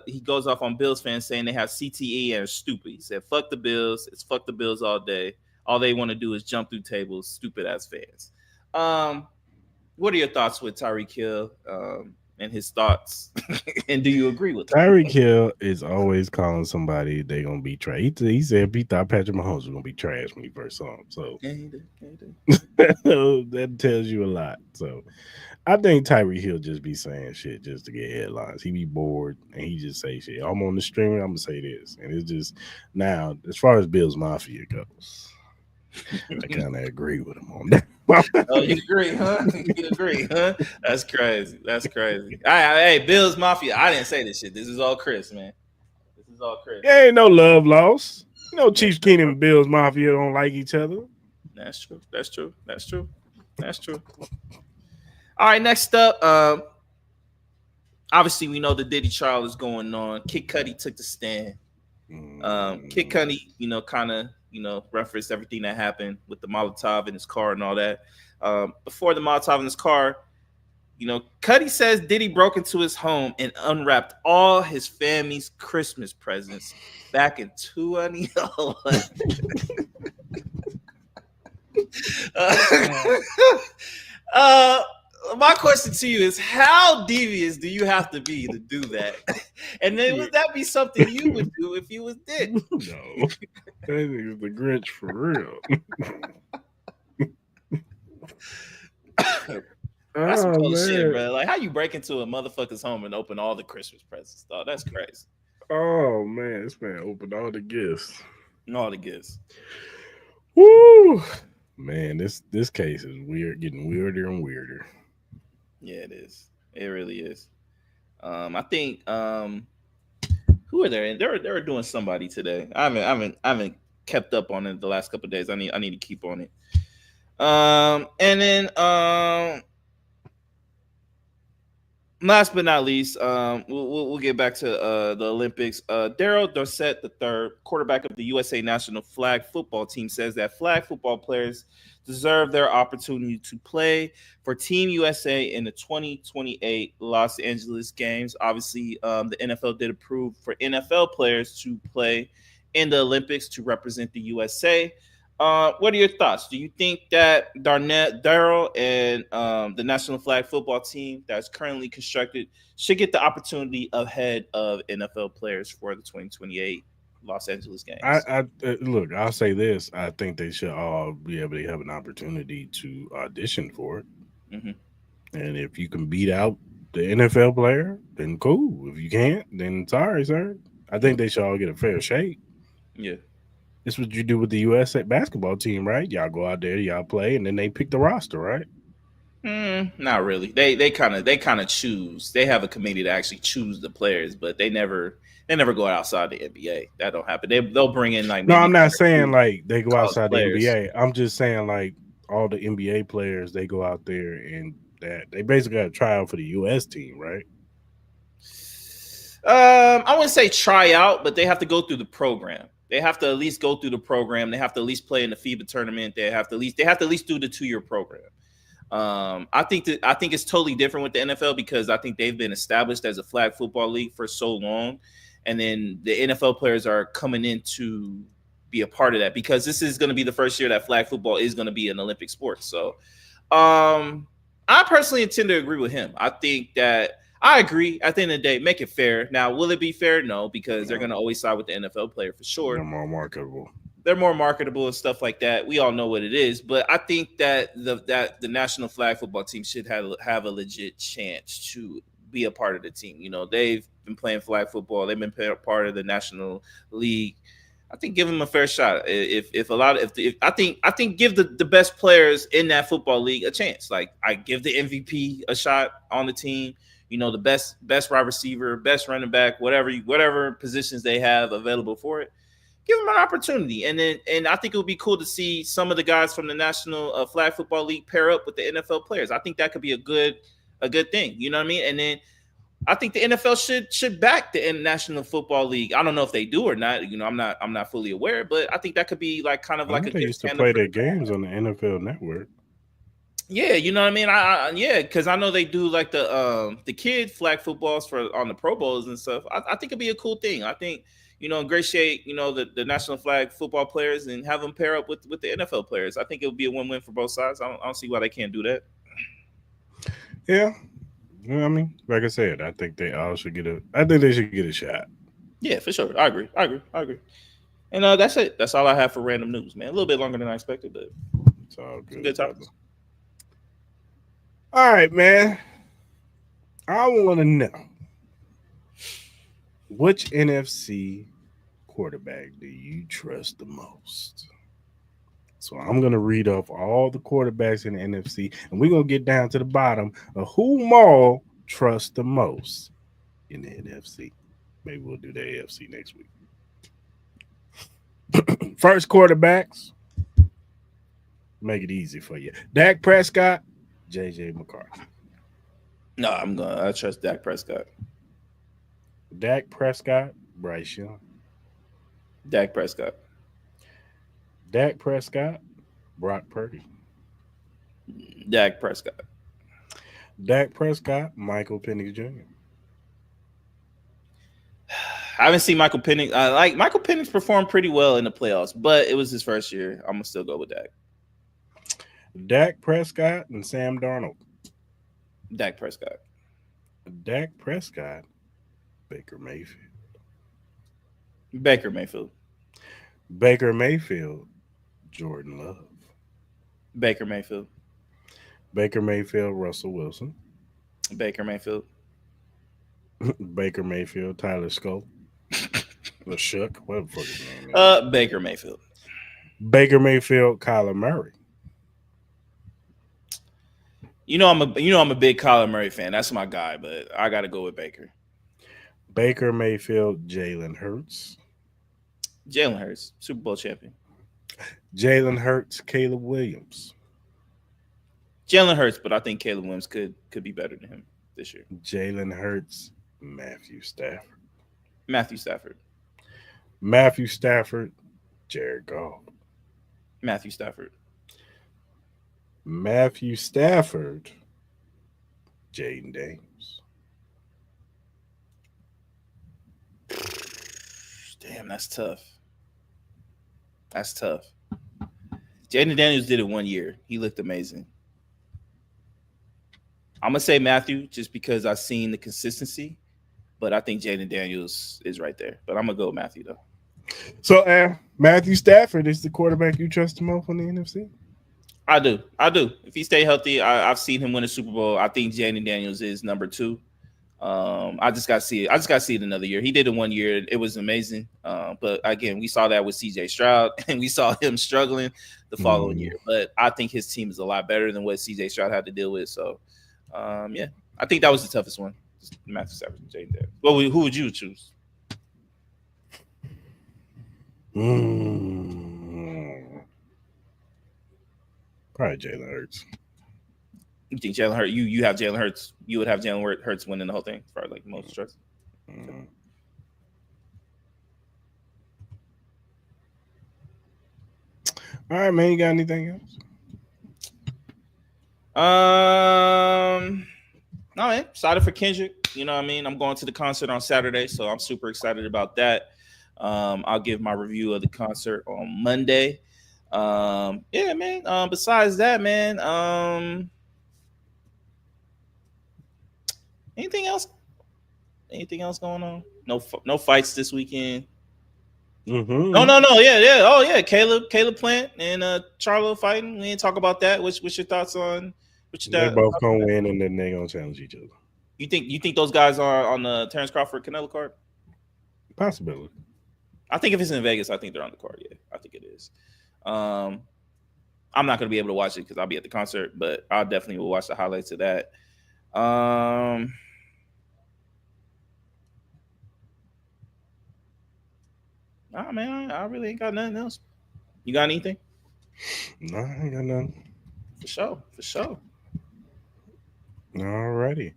B: he goes off on Bills fans saying they have CTE and are stupid. He said, fuck the Bills. It's fuck the Bills all day. All they want to do is jump through tables, stupid ass fans. What are your thoughts with Tyreek Hill and his thoughts? And do you agree with him?
A: Tyreek Hill is always calling somebody they're going to be trash. He said he thought Patrick Mahomes was going to be trash when he first saw him. So
B: yeah, he did.
A: that tells you a lot. So I think Tyree Hill just be saying shit just to get headlines. He be bored and he just say shit. I'm on the stream. I'm gonna say this, and it's just now as far as Bills Mafia goes, I kind of agree with him on that.
B: Oh, you agree, huh? You agree, huh? That's crazy. That's crazy. Hey, Bills Mafia. I didn't say this shit. This is all Chris, man. This is all Chris.
A: There ain't no love lost. You know,
B: Yeah,
A: Chiefs Keenan and Bills Mafia don't like each other.
B: that's true. That's true. That's true. That's true. All right, next up. Obviously we know the Diddy trial is going on. Kid Cudi took the stand. Kid Cudi, kind of, referenced everything that happened with the Molotov in his car and all that. Before the Molotov in his car, Cudi says Diddy broke into his home and unwrapped all his family's Christmas presents back in 2011. My question to you is, how devious do you have to be to do that? And then would that be something you would do if you was Dick?
A: No, that nigga's the Grinch for real.
B: That's some cool shit, bro. Like, how you break into a motherfucker's home and open all the Christmas presents, dog? That's crazy.
A: Oh man, this man opened all the gifts.
B: All the gifts.
A: Woo! Man, this case is weird, getting weirder and weirder.
B: Yeah, it is. It really is. I think who are they? They were doing somebody today. I haven't kept up on it the last couple of days. I need to keep on it. And then last but not least, we'll get back to the Olympics. Daryl Dorsett III, quarterback of the USA national flag football team, says that flag football players deserve their opportunity to play for Team USA in the 2028 Los Angeles Games. Obviously, the NFL did approve for NFL players to play in the Olympics to represent the USA. What are your thoughts? Do you think that Daryl and the national flag football team that's currently constructed should get the opportunity ahead of NFL players for the 2028 Los Angeles Games?
A: Look, I'll say this. I think they should all be able to have an opportunity to audition for it.
B: Mm-hmm.
A: And if you can beat out the NFL player, then cool. If you can't, then sorry, sir. I think they should all get a fair shake.
B: Yeah.
A: This is what you do with the U.S. basketball team, right? Y'all go out there, y'all play, and then they pick the roster, right?
B: Not really. They kind of choose. They have a committee to actually choose the players, but they never go outside the NBA. That don't happen. They'll bring in like.
A: No, I'm not saying like they go outside
B: players.
A: the NBA. I'm just saying like all the NBA players, they go out there and that they basically got a tryout for the U.S. team, right?
B: I wouldn't say try out, but they have to go through the program. They have to at least go through the program. They have to at least play in the FIBA tournament. They have to at least do the 2-year program. I think it's totally different with the NFL because I think they've been established as a flag football league for so long, and then the NFL players are coming in to be a part of that because this is going to be the first year that flag football is going to be an Olympic sport. So, I personally tend to agree with him. I think that. I agree. At the end of the day, make it fair. Now, will it be fair? No, because they're going to always side with the NFL player for sure.
A: They're more marketable.
B: They're more marketable and stuff like that. We all know what it is. But I think that the national flag football team should have a legit chance to be a part of the team. They've been playing flag football. They've been part of the National League. I think give them a fair shot. I think give the best players in that football league a chance. Like I give the MVP a shot on the team. The best wide receiver, best running back, whatever positions they have available for it, give them an opportunity. And I think it would be cool to see some of the guys from the National Flag Football League pair up with the NFL players. I think that could be a good thing. You know what I mean? And then I think the NFL should back the National Football League. I don't know if they do or not. I'm not fully aware, but I think that could be like kind of like a.
A: They used to play their games on the NFL Network.
B: Yeah, you know what I mean. Because I know they do like the kid flag footballs on the Pro Bowls and stuff. I think it'd be a cool thing. I think ingratiate the national flag football players and have them pair up with the NFL players. I think it would be a win-win for both sides. I don't see why they can't do that.
A: Yeah, I mean, like I said, I think they all should I think they should get a shot.
B: Yeah, for sure. I agree. And that's it. That's all I have for random news, man. A little bit longer than I expected, but
A: it's all good.
B: Some good topics.
A: All right, man. I want to know which NFC quarterback do you trust the most? So I'm gonna read off all the quarterbacks in the NFC, and we're gonna get down to the bottom of who Maul trusts the most in the NFC. Maybe we'll do the AFC next week. First quarterbacks, make it easy for you. Dak Prescott, JJ McCarthy.
B: No, I trust Dak Prescott.
A: Dak Prescott, Bryce Young.
B: Dak Prescott.
A: Dak Prescott, Brock Purdy.
B: Dak Prescott.
A: Dak Prescott, Michael Penix Jr.
B: I haven't seen Michael Penix. Like Michael Penix performed pretty well in the playoffs, but it was his first year. I'm gonna still go with Dak.
A: Dak Prescott and Sam Darnold.
B: Dak Prescott.
A: Dak Prescott, Baker Mayfield.
B: Baker Mayfield.
A: Baker Mayfield, Jordan Love.
B: Baker Mayfield.
A: Baker Mayfield, Russell Wilson.
B: Baker Mayfield.
A: Baker Mayfield, Tyler Skull. The Shook. What the fuck is his name?
B: Baker Mayfield.
A: Baker Mayfield, Kyler Murray.
B: I'm a big Kyler Murray fan. That's my guy, but I got to go with Baker.
A: Baker Mayfield, Jalen Hurts.
B: Jalen Hurts, Super Bowl champion.
A: Jalen Hurts, Caleb Williams.
B: Jalen Hurts, but I think Caleb Williams could be better than him this year.
A: Jalen Hurts, Matthew Stafford.
B: Matthew Stafford.
A: Matthew Stafford, Jared Goff.
B: Matthew Stafford.
A: Matthew Stafford, Jaden Daniels.
B: Damn, that's tough. That's tough. Jaden Daniels did it 1 year. He looked amazing. I'm going to say Matthew just because I've seen the consistency, but I think Jaden Daniels is right there. But I'm going to go with Matthew, though.
A: So, Matthew Stafford is the quarterback you trust the most on the NFC?
B: I do. If he stay healthy, I've seen him win a Super Bowl. I think Jaden Daniels is number 2. I just got to see it. I just got to see it another year. He did it 1 year. It was amazing. But again, we saw that with CJ Stroud, and we saw him struggling the following year. But I think his team is a lot better than what CJ Stroud had to deal with. So, yeah, I think that was the toughest one. Matthew Stafford and Jaden Daniels. Well, who would you choose?
A: Probably Jalen Hurts.
B: You think Jalen Hurts? You have Jalen Hurts. You would have Jalen Hurts winning the whole thing as far as like most stress.
A: All right, man. You got anything else?
B: No, man. Excited for Kendrick. You know what I mean? I'm going to the concert on Saturday, so I'm super excited about that. I'll give my review of the concert on Monday. Yeah, man. Besides that, man. Anything else? Anything else going on? No fights this weekend.
A: Mm-hmm.
B: No. Yeah. Oh, yeah. Caleb Plant and Charlo fighting. We didn't talk about that. What's your thoughts on?
A: They both gonna win, and then they gonna challenge each other.
B: You think those guys are on the Terrence Crawford Canelo card?
A: Possibility.
B: I think if it's in Vegas, I think they're on the card. Yeah, I think it is. I'm not gonna be able to watch it because I'll be at the concert, but I definitely will watch the highlights of that. Nah, man, I really ain't got nothing else. You got anything?
A: No, I ain't got nothing.
B: For sure.
A: Alrighty.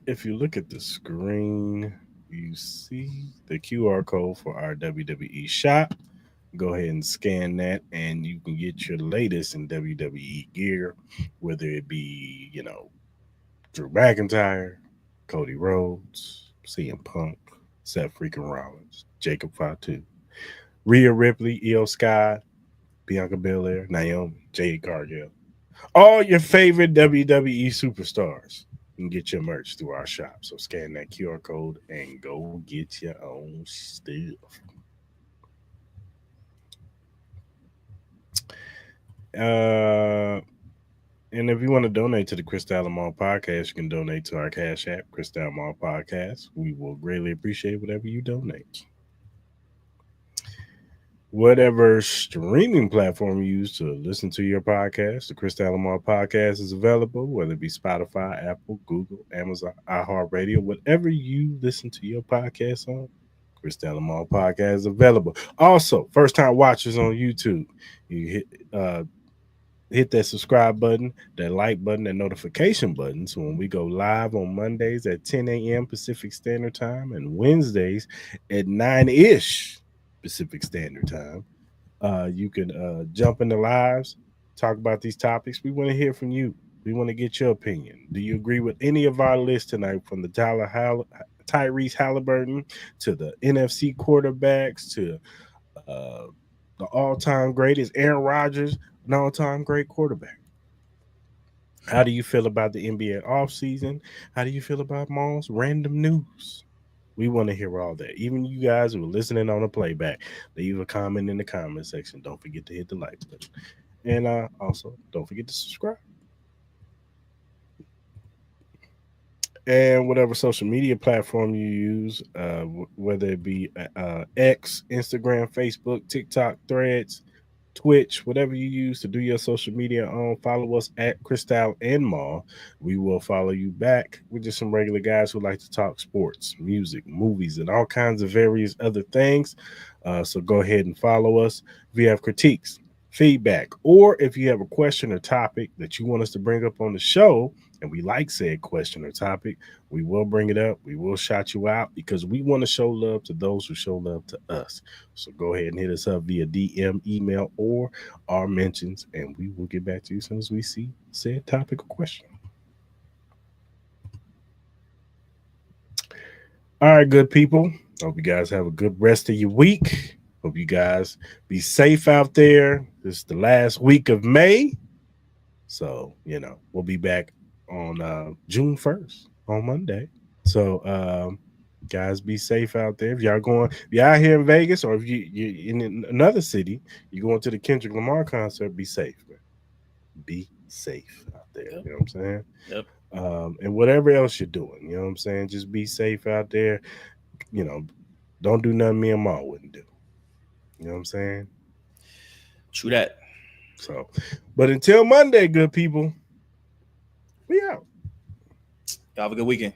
A: If you look at the screen, you see the QR code for our WWE shop. Go ahead and scan that, and you can get your latest in WWE gear, whether it be, Drew McIntyre, Cody Rhodes, CM Punk, Seth freaking Rollins, Jacob Fatu, Rhea Ripley, Io Sky, Bianca Belair, Naomi, Jade Cargill. All your favorite WWE superstars. You can get your merch through our shop. So scan that QR code and go get your own stuff. And if you want to donate to the Cris Style Mal podcast, you can donate to our Cash App, Cris Style Mal podcast. We will greatly appreciate whatever you donate. Whatever streaming platform you use to listen to your podcast, the Cris Style Mal podcast is available, whether it be Spotify, Apple, Google, Amazon, iHeartRadio, whatever you listen to your podcast on. Cris Style Mal podcast is available. Also, first time watchers on YouTube, you hit that subscribe button, that like button, that notification button. So when we go live on Mondays at 10 a.m. Pacific Standard Time and Wednesdays at 9-ish Pacific Standard Time, you can jump in the lives, talk about these topics. We want to hear from you. We want to get your opinion. Do you agree with any of our lists tonight, from the Tyrese Haliburton to the NFC quarterbacks to uh, the all-time greatest Aaron Rodgers, an all-time great quarterback? How do you feel about the NBA offseason? How do you feel about Maul's random news? We want to hear all that. Even you guys who are listening on the playback, leave a comment in the comment section. Don't forget to hit the like button. And also, don't forget to subscribe. And whatever social media platform you use, whether it be X, Instagram, Facebook, TikTok, Threads, Twitch, whatever you use to do your social media on, follow us at Cris Style and Mal. We will follow you back. We're just some regular guys who like to talk sports, music, movies, and all kinds of various other things. So go ahead and follow us. If you have critiques, feedback, or if you have a question or topic that you want us to bring up on the show, and we like said question or topic, we will bring it up. We will shout you out because we want to show love to those who show love to us. So go ahead and hit us up via DM, email, or our mentions, and we will get back to you as soon as we see said topic or question. All right, good people. Hope you guys have a good rest of your week. Hope you guys be safe out there. This is the last week of May. So, we'll be back on June 1st on Monday. So, guys, be safe out there. If y'all out here in Vegas, or if you're in another city, you're going to the Kendrick Lamar concert, be safe, man. Be safe out there.
B: Yep.
A: You know what I'm saying?
B: Yep.
A: And whatever else you're doing, you know what I'm saying? Just be safe out there. Don't do nothing me and Ma wouldn't do. You know what I'm saying?
B: True that.
A: So, but until Monday, good people, we out.
B: Y'all have a good weekend.